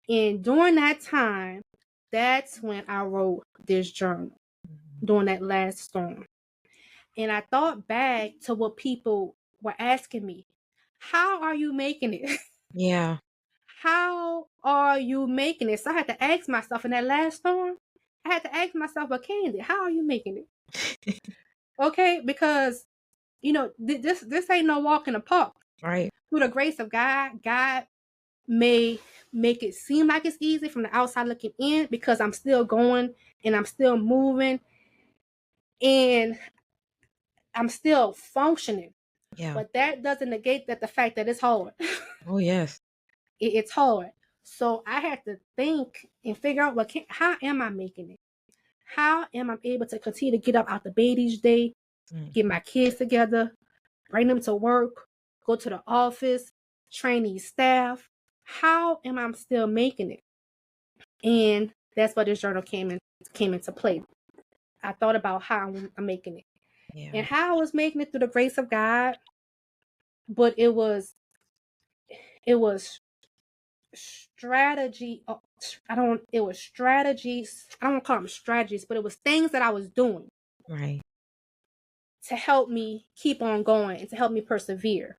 And during that time, that's when I wrote this journal, during that last storm. And I thought back to what people were asking me. How are you making it? Yeah. How are you making it? So I had to ask myself in that last storm, I had to ask myself, but Kandy, how are you making it? Okay, because you know this ain't no walk in the park. Right. Through the grace of God, God may make it seem like it's easy from the outside looking in because I'm still going and I'm still moving and I'm still functioning. Yeah. But that doesn't negate the fact that it's hard. Oh, yes. It's hard. So I had to think and figure out how am I making it? How am I able to continue to get up out the bed each day, get my kids together, bring them to work, go to the office, train these staff? How am I still making it? And that's where this journal came into play. I thought about how I'm making it, and how I was making it through the grace of God. But it was strategy. It was strategies. I don't want to call them strategies, but it was things that I was doing. Right. To help me keep on going and to help me persevere.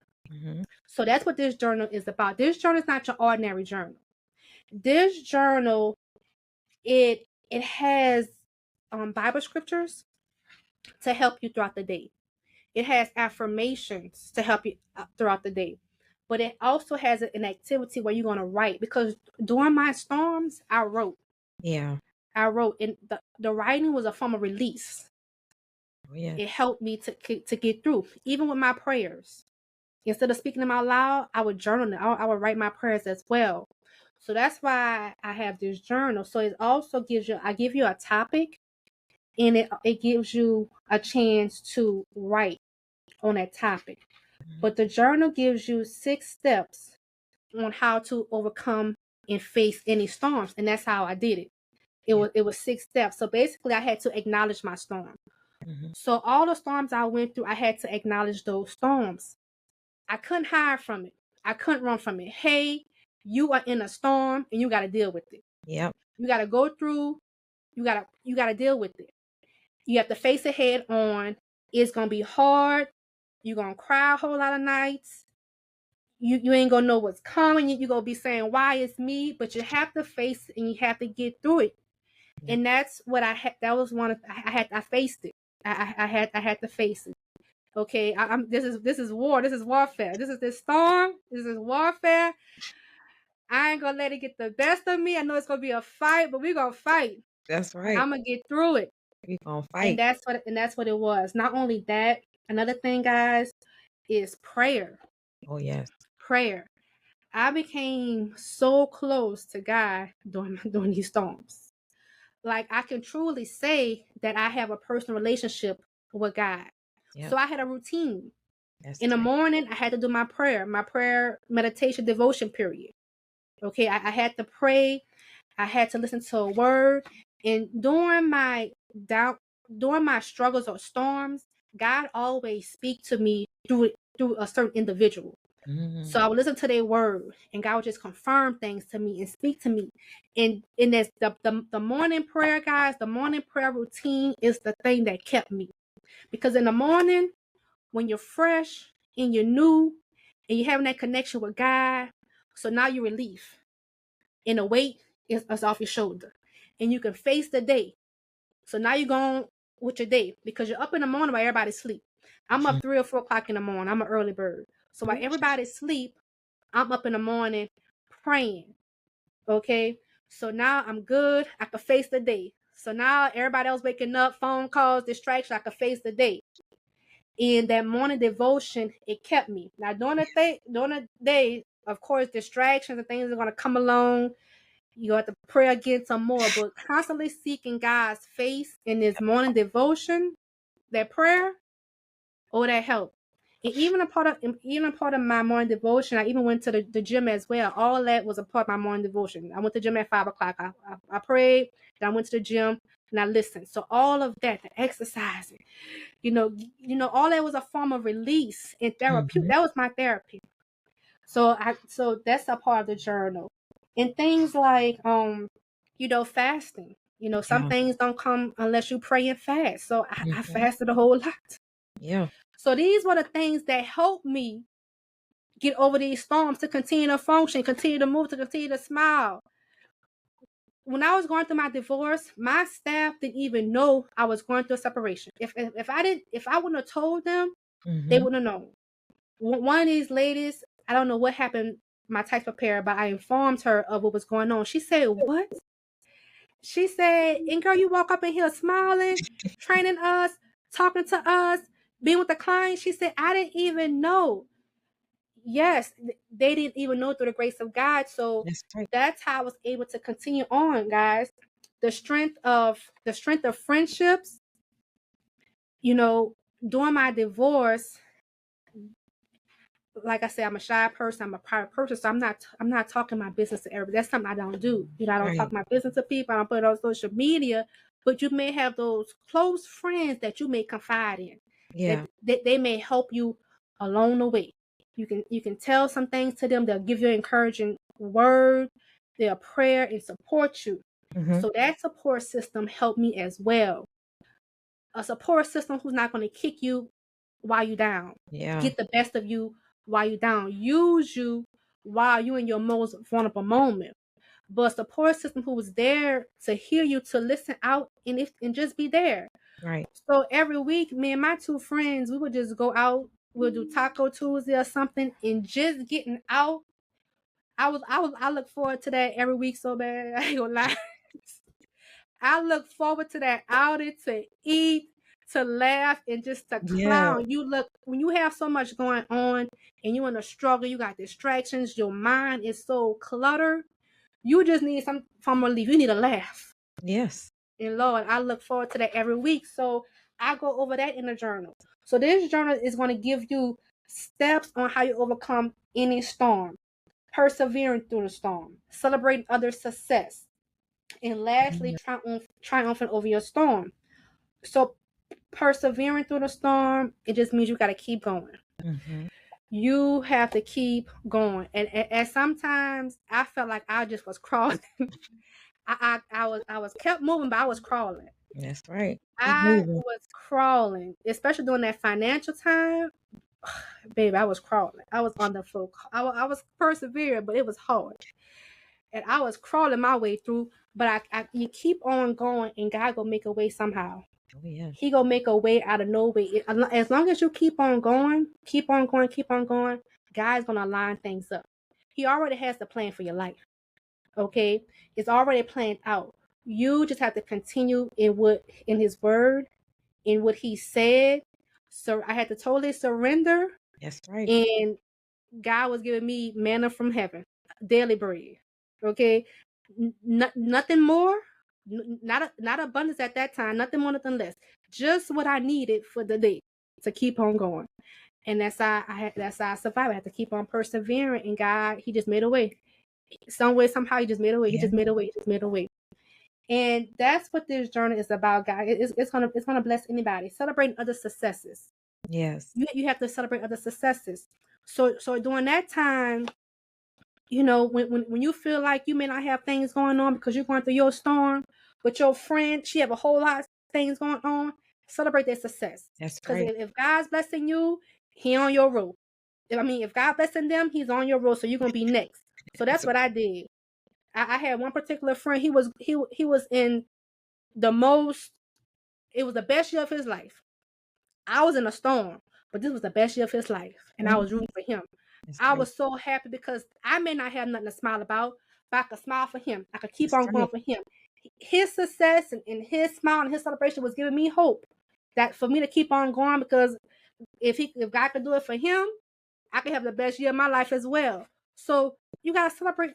So that's what this journal is about. This journal is not your ordinary journal. This journal, it has Bible scriptures to help you throughout the day. It has affirmations to help you throughout the day. But it also has an activity where you're going to write, because during my storms, I wrote. Yeah. I wrote, and the writing was a form of release. Oh, yeah. It helped me to get through, even with my prayers. Instead of speaking them out loud, I would journal them. I would write my prayers as well. So that's why I have this journal. So it also I give you a topic, and it gives you a chance to write on that topic. But the journal gives you 6 steps on how to overcome and face any storms, and that's how I did it. It was 6 steps. So basically, I had to acknowledge my storm. So all the storms I went through, I had to acknowledge those storms. I couldn't hide from it. I couldn't run from it. Hey, you are in a storm and you got to deal with it. Yep. You got to go through. You got to deal with it. You have to face it head on. It's going to be hard. You're going to cry a whole lot of nights. You ain't going to know what's coming. You're going to be saying, why it's me? But you have to face it and you have to get through it. Yep. And that's what I had. That was one of, I faced it. I had to face it. Okay, this is war. This is warfare. This storm. This is warfare. I ain't gonna let it get the best of me. I know it's gonna be a fight, but we're gonna fight. That's right. I'm gonna get through it. We're gonna And fight. that's what it was. Not only that, another thing, guys, is prayer. Oh yes. Prayer. I became so close to God during these storms. Like, I can truly say that I have a personal relationship with God. Yep. So I had a routine. That's In the right. morning, I had to do my prayer meditation devotion period. Okay, I had to pray. I had to listen to a word. And during my struggles or storms, God always speak to me through a certain individual. So I would listen to their word, and God would just confirm things to me and speak to me. And that's the morning prayer, guys. The morning prayer routine is the thing that kept me, because in the morning, when you're fresh and you're new and you're having that connection with God, so now you're relief, and the weight is off your shoulder, and you can face the day. So now you're going with your day, because you're up in the morning while everybody's asleep. I'm up 3 or 4 o'clock in the morning. I'm an early bird. So while everybody's asleep, I'm up in the morning praying. Okay. So now I'm good. I can face the day. So now everybody else waking up, phone calls, distraction, I can face the day. And that morning devotion, it kept me. Now during the day, of course, distractions and things are gonna come along. You have to pray again some more, but constantly seeking God's face in this morning devotion, that prayer, oh, that helped. And even a part of my morning devotion, I even went to the gym as well. All that was a part of my morning devotion. I went to the gym at 5 o'clock. I prayed, then I went to the gym and I listened. So all of that, the exercising, all that was a form of release and therapy. That was my therapy. So that's a part of the journal. And things like fasting. Some things don't come unless you pray and fast. So I fasted a whole lot. Yeah. So these were the things that helped me get over these storms, to continue to function, continue to move, to continue to smile. When I was going through my divorce, my staff didn't even know I was going through a separation. If I wouldn't have told them, they wouldn't have known. One of these ladies, I don't know what happened, my tax preparer, but I informed her of what was going on. She said, "What?" She said, "And girl, you walk up in here smiling, training us, talking to us, being with the client." She said, "I didn't even know." Yes, they didn't even know, through the grace of God. So that's how I was able to continue on, guys. The strength of friendships, during my divorce. Like I said, I'm a shy person. I'm a private person, so I'm not talking my business to everybody. That's something I don't do. I don't talk my business to people. I don't put it on social media. But you may have those close friends that you may confide in. Yeah. That they may help you along the way. You can tell some things to them. They'll give you an encouraging word. They'll pray and support you. So that support system helped me as well. A support system who's not going to kick you while you're down. Yeah. Get the best of you while you're down. Use you while you're in your most vulnerable moment. But a support system who was there to hear you, to listen out, and just be there. Right. So every week, me and my 2 friends, we would just go out. We'll do Taco Tuesday or something, and just getting out. I look forward to that every week so bad. I ain't gonna lie. I look forward to that outing, to eat, to laugh, and just to clown. When you have so much going on and you're in a struggle, you got distractions, your mind is so cluttered, you just need some form of relief. You need a laugh. Yes. And Lord, I look forward to that every week. So I go over that in a journal. So this journal is going to give you steps on how you overcome any storm, persevering through the storm, celebrating others' success, and lastly, triumphant over your storm. So persevering through the storm, it just means you got to keep going. You have to keep going. And sometimes I felt like I just was crawling. I was kept moving, but I was crawling. That's right. I was crawling, especially during that financial time. Baby, I was crawling. I was on the floor. I was persevering, but it was hard. And I was crawling my way through, but you keep on going, and God will make a way somehow. Oh yeah. He gonna make a way out of no way. As long as you keep on going, God's gonna line things up. He already has the plan for your life. Okay, it's already planned out. You just have to continue in His Word, in what He said. So I had to totally surrender, That's right. and God was giving me manna from heaven, daily bread. Okay, nothing more, not abundance at that time, nothing more, nothing less. Just what I needed for the day to keep on going, and that's how I survived. I had to keep on persevering, and God, He just made a way. Some way, somehow, He just made a way. He Yeah. just made a way. He just made a way. And that's what this journey is about, God. It's gonna bless anybody. Celebrating other successes. Yes. You have to celebrate other successes. So during that time, when you feel like you may not have things going on because you're going through your storm, but your friend, she have a whole lot of things going on, celebrate their success. That's Because right. if God's blessing you, He on your road. If God blessing them, He's on your road, so you're gonna be next. So that's what I did. I had one particular friend. He was in the most. It was the best year of his life. I was in a storm, but this was the best year of his life, and I was Mhm. rooting for him. That's I right. was so happy because I may not have nothing to smile about, but I could smile for him. I could keep That's on going right. for him. His success and his smile and his celebration was giving me hope that for me to keep on going, because if God could do it for him, I could have the best year of my life as well. So you gotta celebrate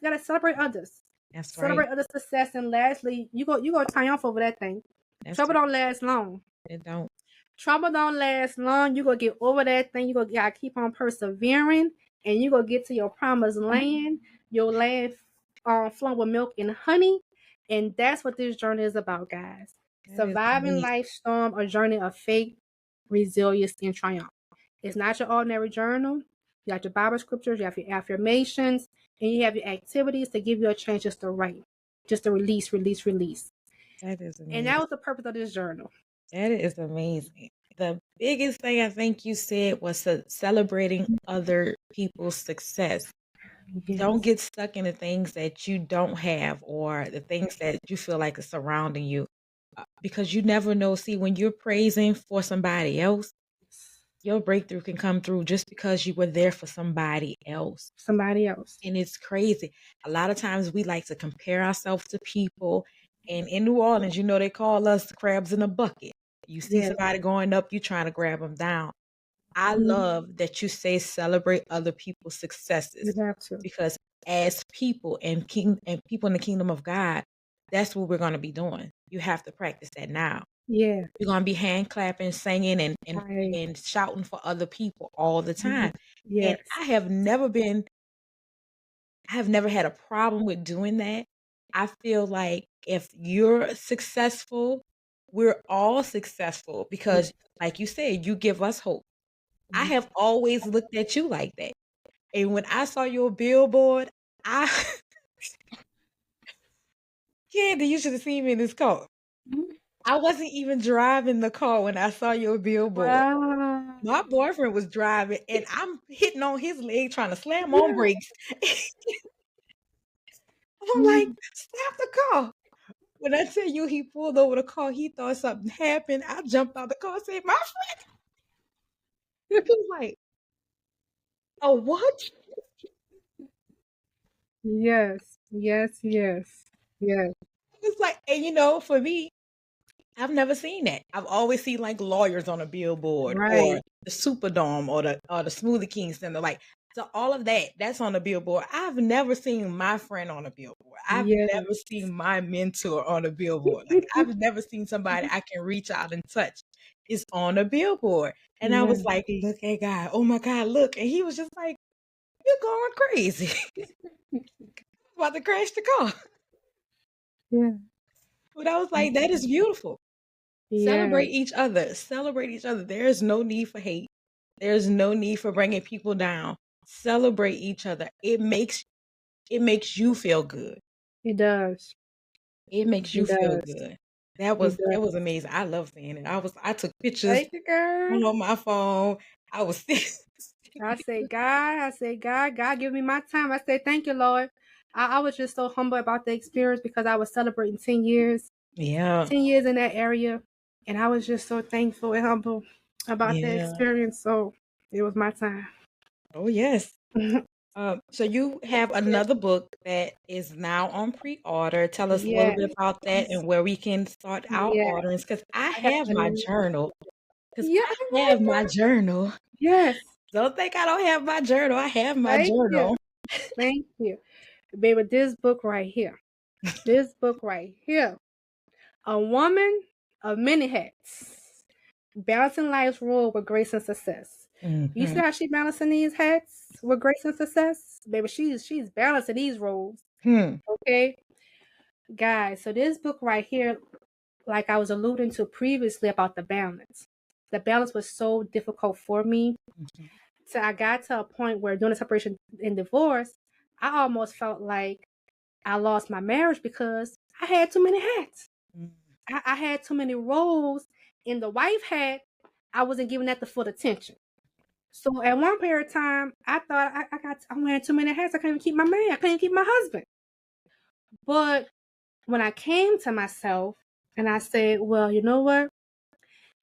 others. That's right. Celebrate other success, and lastly, you go triumph over that thing. That's Trouble right. don't last long. It don't. Trouble don't last long. You gonna get over that thing. You gotta keep on persevering, and you gonna get to your promised land. Your land flowing with milk and honey, and that's what this journey is about, guys. That is Surviving amazing. life's storm, a journey of faith, resilience, and triumph. It's not your ordinary journal. You have your Bible scriptures, you have your affirmations, and you have your activities to give you a chance just to write, just to release, release, release. That is And amazing. that was the purpose of this journal. That is amazing. The biggest thing I think you said was celebrating other people's success. Yes. Don't get stuck in the things that you don't have or the things that you feel like are surrounding you, because you never know. See, when you're praising for somebody else, your breakthrough can come through just because you were there for somebody else. Somebody else. And it's crazy. A lot of times we like to compare ourselves to people. And in New Orleans, they call us crabs in a bucket. You see somebody going up, you trying to grab them down. I love that you say celebrate other people's successes, You have to. because as people and people in the kingdom of God, that's what we're going to be doing. You have to practice that now. Yeah. You're going to be hand clapping, singing, Right. and shouting for other people all the time. Yes. And I have never had a problem with doing that. I feel like if you're successful, we're all successful, because, like you said, you give us hope. I have always looked at you like that. And when I saw your billboard, I Candy, you should have seen me in this car. I wasn't even driving the car when I saw your billboard. Wow. My boyfriend was driving, and I'm hitting on his leg trying to slam on brakes. I'm like, stop the car. When I tell you he pulled over the car, he thought something happened. I jumped out the car and said, my friend. He was like, oh, what? Yes. Yes. Yes. Yes. It's like, and for me, I've never seen that. I've always seen like lawyers on a billboard, or Right. the Superdome, or the Smoothie King Center. Like, so all of that's on the billboard. I've never seen my friend on a billboard. I've Yes. never seen my mentor on a billboard. Like, I've never seen somebody I can reach out and touch is on a billboard. And I was like, look at God. Oh my God, look. And he was just like, you're going crazy. About to crash the car. Yeah. But I was like, that is beautiful. Yeah. Celebrate each other. Celebrate each other. There is no need for hate. There's no need for bringing people down. Celebrate each other. It makes you feel good. It does. It makes you It feel does. good. That It was does. amazing. I love seeing it. I took pictures Thank you, girl. on my phone. I was I say, God, give me my time. I say, thank you, Lord. I was just so humble about the experience because I was celebrating 10 years. Yeah. 10 years in that area. And I was just so thankful and humble about the Yeah. experience. So it was my time. Oh, yes. So you have another book that is now on pre-order. Tell us a little Yes. bit about that and where we can start our Yeah. orderings, because I I got have the my name. journal. Because Yeah, I I have like my that. journal. Yes. Don't think I don't have my journal. I have my Thank you. journal. Thank you. Baby, this book right here. This book right here. A woman of many hats. Balancing life's role with grace and success. You see Mm-hmm. how she balancing these hats with grace and success? Baby, she's balancing these roles. Hmm. Okay. Guys, so this book right here, like I was alluding to previously about the balance. The balance was so difficult for me. Mhm. So I got to a point where during the separation and divorce, I almost felt like I lost my marriage because I had too many hats. Mm. I had too many roles. In the wife hat, I wasn't giving that the full attention. So at one period of time, I thought I'm wearing too many hats. I can't even keep my man. I can't even keep my husband. But when I came to myself and I said, well, you know what?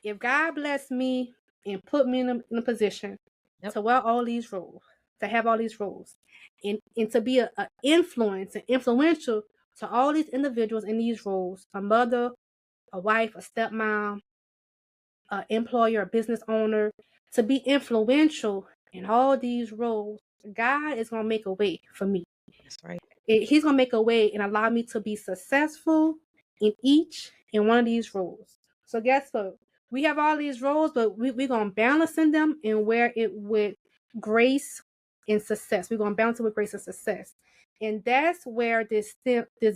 If God blessed me and put me in a position Yep. to wear all these roles, to have all these roles, and to be a influence and influential to all these individuals in these roles, a mother, a wife, a stepmom, an employer, a business owner, to be influential in all these roles, God is going to make a way for me. That's right. He's going to make a way and allow me to be successful in each and one of these roles. So guess what? We have all these roles, but we're going to balance in them and wear it with grace and success. We're going to balance it with grace and success. And that's where this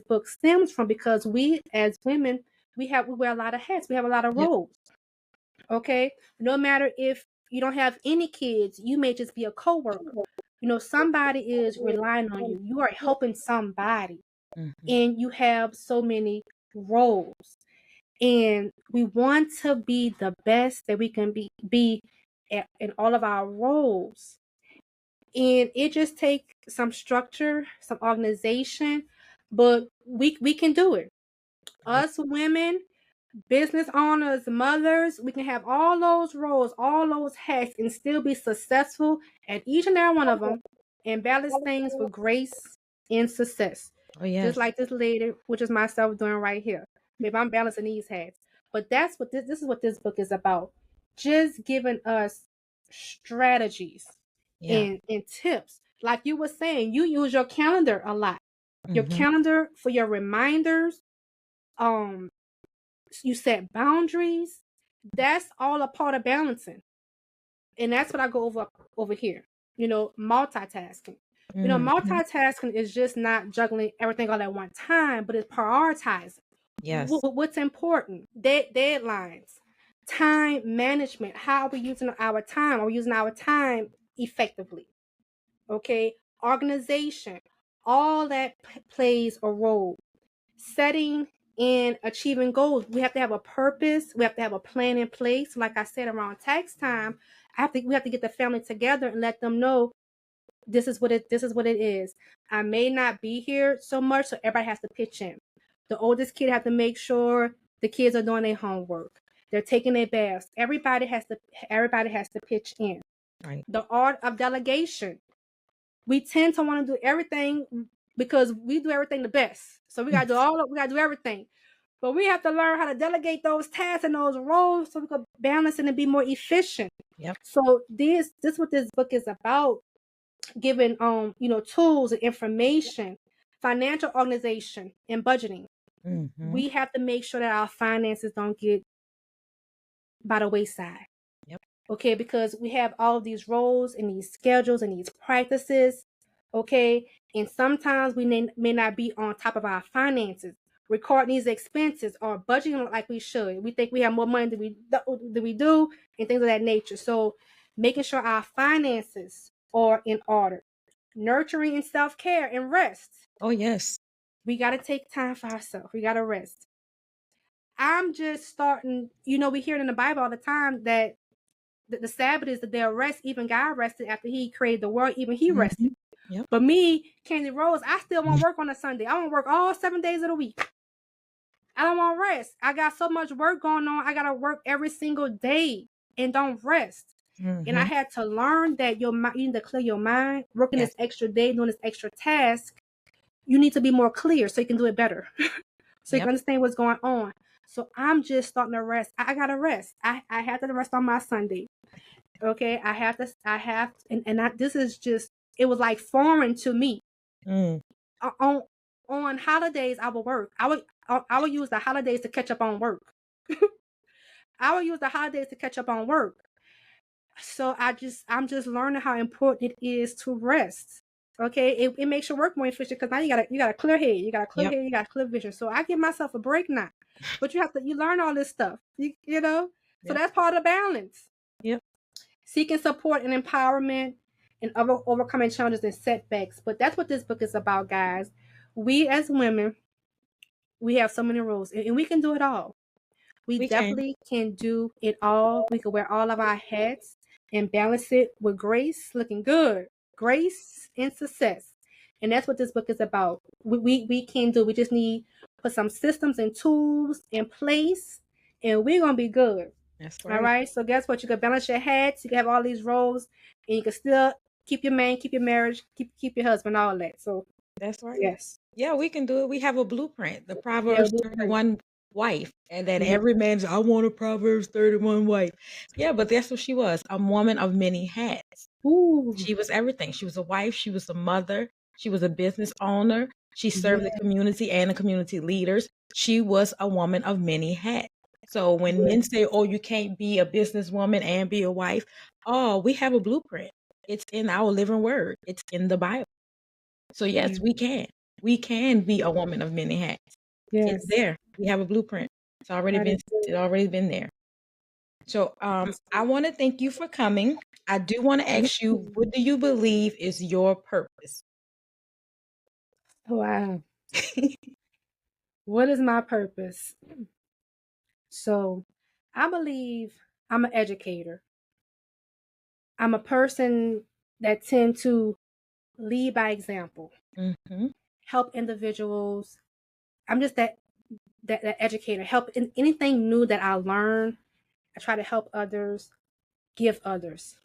book stems from, because we as women, we wear a lot of hats. We have a lot of Yep. roles. Okay? No matter if you don't have any kids, you may just be a coworker. Somebody is relying on you. You are helping somebody, Mm-hmm. and you have so many roles. And we want to be the best that we can be in all of our roles. And it just takes some structure, some organization, but we can do it. Right. Us women, business owners, mothers, we can have all those roles, all those hats, and still be successful at each and every one of them and balance things with grace and success. Oh, Just yes. like this lady, which is myself doing right here. Maybe I'm balancing these hats. But that's what this is what this book is about. Just giving us strategies Yeah. and tips. Like you were saying, you use your calendar a lot. Your Mm-hmm. calendar for your reminders. You set boundaries. That's all a part of balancing. And that's what I go over here. Multitasking. Mm-hmm. Multitasking is just not juggling everything all at one time, but it's prioritizing. Yes. What's important? Deadlines, time management. How are we using our time? Are we using our time effectively? Okay. Organization. All that plays a role. Setting and achieving goals. We have to have a purpose. We have to have a plan in place. Like I said, around tax time, we have to get the family together and let them know this is what it is. I may not be here so much, so everybody has to pitch in. The oldest kid have to make sure the kids are doing their homework. They're taking their baths. Everybody has to pitch in. Right. The art of delegation. We tend to want to do everything because we do everything the best. So we gotta do everything. But we have to learn how to delegate those tasks and those roles so we can balance it and be more efficient. Yep. So this is what this book is about, giving tools and information, financial organization and budgeting. Mm-hmm. We have to make sure that our finances don't get by the wayside. Yep. Okay, because we have all of these roles and these schedules and these practices. Okay, and sometimes we may not be on top of our finances, recording these expenses or budgeting like we should. We think we have more money than we do, and things of that nature. So making sure our finances are in order, nurturing and self-care and rest. Oh, yes. We got to take time for ourselves. We got to rest. I'm just starting, we hear it in the Bible all the time that the Sabbath is the day of rest. Even God rested after he created the world. Even he rested. Mm-hmm. Yep. But me, Kandy Rose, I still want to work on a Sunday. I want to work all 7 days of the week. I don't want to rest. I got so much work going on. I got to work every single day and don't rest. And I had to learn that you need to clear your mind, working Yes. this extra day, doing this extra task. You need to be more clear so you can do it better. So you Yep. can understand what's going on. So I'm just starting to rest. I gotta rest. I have to rest on my Sunday. Okay. This is just, it was like foreign to me. Mm. On holidays, I would work. I would use the holidays to catch up on work. I would use the holidays to catch up on work. So I'm just learning how important it is to rest. Okay, it makes your work more efficient because now you got a clear head, you got a clear Yep. head, you got clear vision. So I give myself a break now, but you learn all this stuff, you know. So Yep. that's part of the balance. Yep. Seeking support and empowerment and overcoming challenges and setbacks. But that's what this book is about, guys. We as women, we have so many roles, and we can do it all. We We can. definitely can do it all. We can wear all of our hats and balance it with grace, looking good, grace and success. And that's what this book is about. We can do. We just need to put some systems and tools in place, and we're gonna be good. That's All right. right. So guess what? You can balance your hats. You can have all these roles, and you can still keep your man, keep your marriage, keep your husband, all that. So That's right. yes, Yeah, we can do it. We have a blueprint, the yeah, Proverbs blueprint. 31 wife, and that Yeah. every man's, I want a Proverbs 31 wife. Yeah, but that's what she was, a woman of many hats. Ooh. She was everything. She was a wife, she was a mother, she was a business owner, she served Yeah. the community and the community leaders. She was a woman of many hats. So when Yeah. men say, oh, you can't be a businesswoman and be a wife, oh, we have a blueprint. It's in our living word. It's in the Bible. So yes, Yeah. we can. We can be a woman of many hats. It's Yes. there. We have a blueprint. That is It's good. already been there. So I want to thank you for coming. I do want to Thank ask you, you. what do you believe is your purpose? Wow. What is my purpose? So I believe I'm an educator. I'm a person that tend to lead by example, Mm-hmm. help individuals. I'm just that educator, help in anything new that I learn. I try to help others, give others.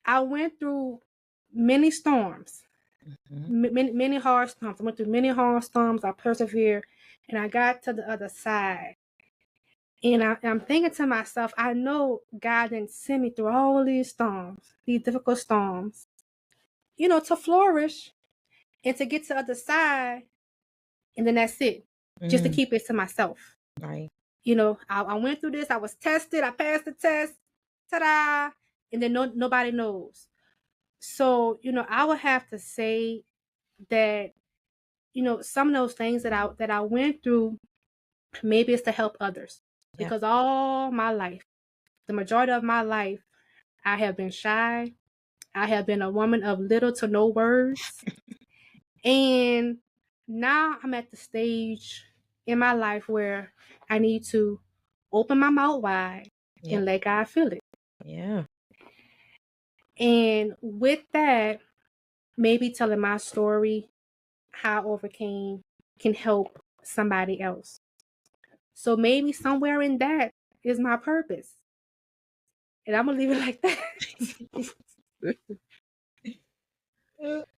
I went through many storms, Mm-hmm. many hard storms. I went through many hard storms. I persevered, and I got to the other side. And I'm thinking to myself, I know God didn't send me through all these storms, these difficult storms, to flourish and to get to the other side. And then that's it, just to Mm, keep it to myself. right. I went through this. I was tested. I passed the test. Ta-da! And then nobody knows. So, I would have to say that, some of those things that I went through, maybe it's to help others. Yeah. Because all my life, the majority of my life, I have been shy. I have been a woman of little to no words. And now I'm at the stage in my life where I need to open my mouth wide Yep. and let God feel it. Yeah. And with that, maybe telling my story, how I overcame, can help somebody else. So maybe somewhere in that is my purpose. And I'm going to leave it like that.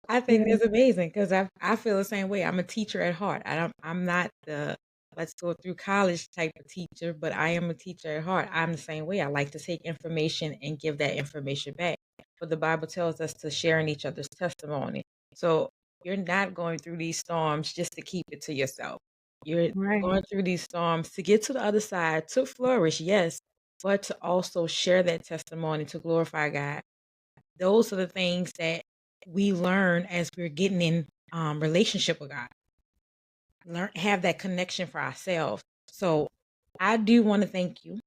I think Yeah. that's amazing because I feel the same way. I'm a teacher at heart. I'm not the let's go through college type of teacher, but I am a teacher at heart. I'm the same way. I like to take information and give that information back. But the Bible tells us to share in each other's testimony. So you're not going through these storms just to keep it to yourself. You're Right. going through these storms to get to the other side, to flourish, yes, but to also share that testimony to glorify God. Those are the things that we learn as we're getting in relationship with God. Have that connection for ourselves. So I do want to thank you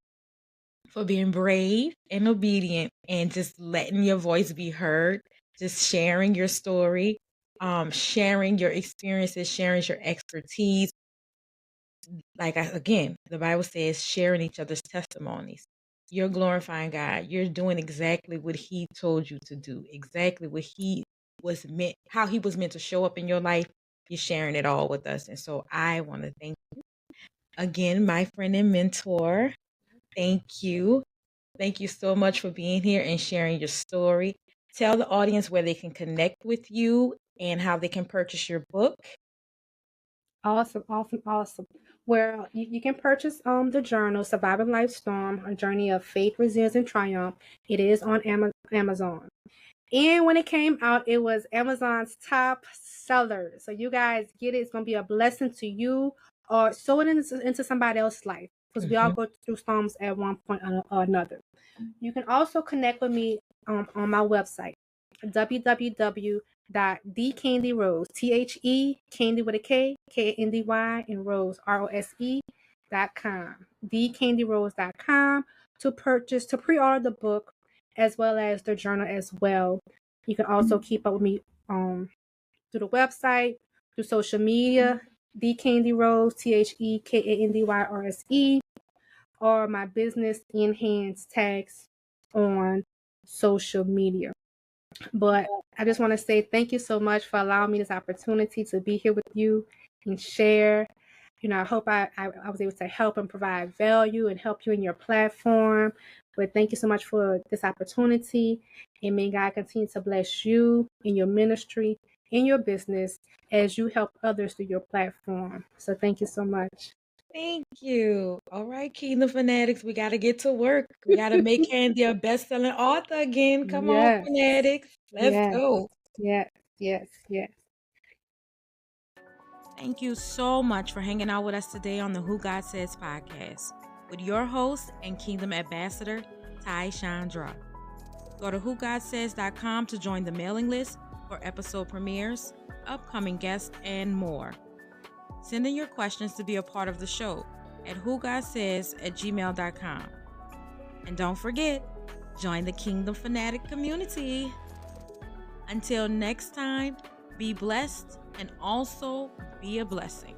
for being brave and obedient and just letting your voice be heard, just sharing your story, sharing your experiences, sharing your expertise. Again, the Bible says sharing each other's testimonies. You're glorifying God. You're doing exactly what He told you to do, exactly what He was meant, how He was meant to show up in your life. You're sharing it all with us. And so I want to thank you. again, my friend and mentor. Thank you. Thank you so much for being here and sharing your story. Tell the audience where they can connect with you and how they can purchase your book. Awesome, awesome, awesome. Well, you can purchase the journal Surviving Life Storm, A Journey of Faith, Resilience, and Triumph. It is on Amazon. And when it came out, it was Amazon's top seller. So you guys get it. It's going to be a blessing to you or sow it into somebody else's life, because we all go through storms at one point or another. You can also connect with me on my website, www.thekandyrose, Candy with a K, Kandy, and Rose, Rose.com, thekandyrose.com, to pre-order the book as well as the journal as well. You can also keep up with me through the website, through social media, The Kandy Rose, TheKandyrose, or my business enhanced tags on social media. But I just want to say thank you so much for allowing me this opportunity to be here with you and share. I hope I was able to help and provide value and help you in your platform. But thank you so much for this opportunity. And may God continue to bless you in your ministry, in your business, as you help others through your platform. So thank you so much. Thank you. All right, Kingdom Fanatics, we got to get to work. We got to make Candy a best-selling author again. Come on, Yes. Fanatics. Let's go. Yes. Thank you so much for hanging out with us today on the Who God Says podcast with your host and Kingdom Ambassador, Ty-Shaun-dra. Go to whogodsays.com to join the mailing list for episode premieres, upcoming guests, and more. Send in your questions to be a part of the show at whogodsays@gmail.com. And don't forget, join the Kingdom Fanatic community. Until next time, be blessed and also be a blessing.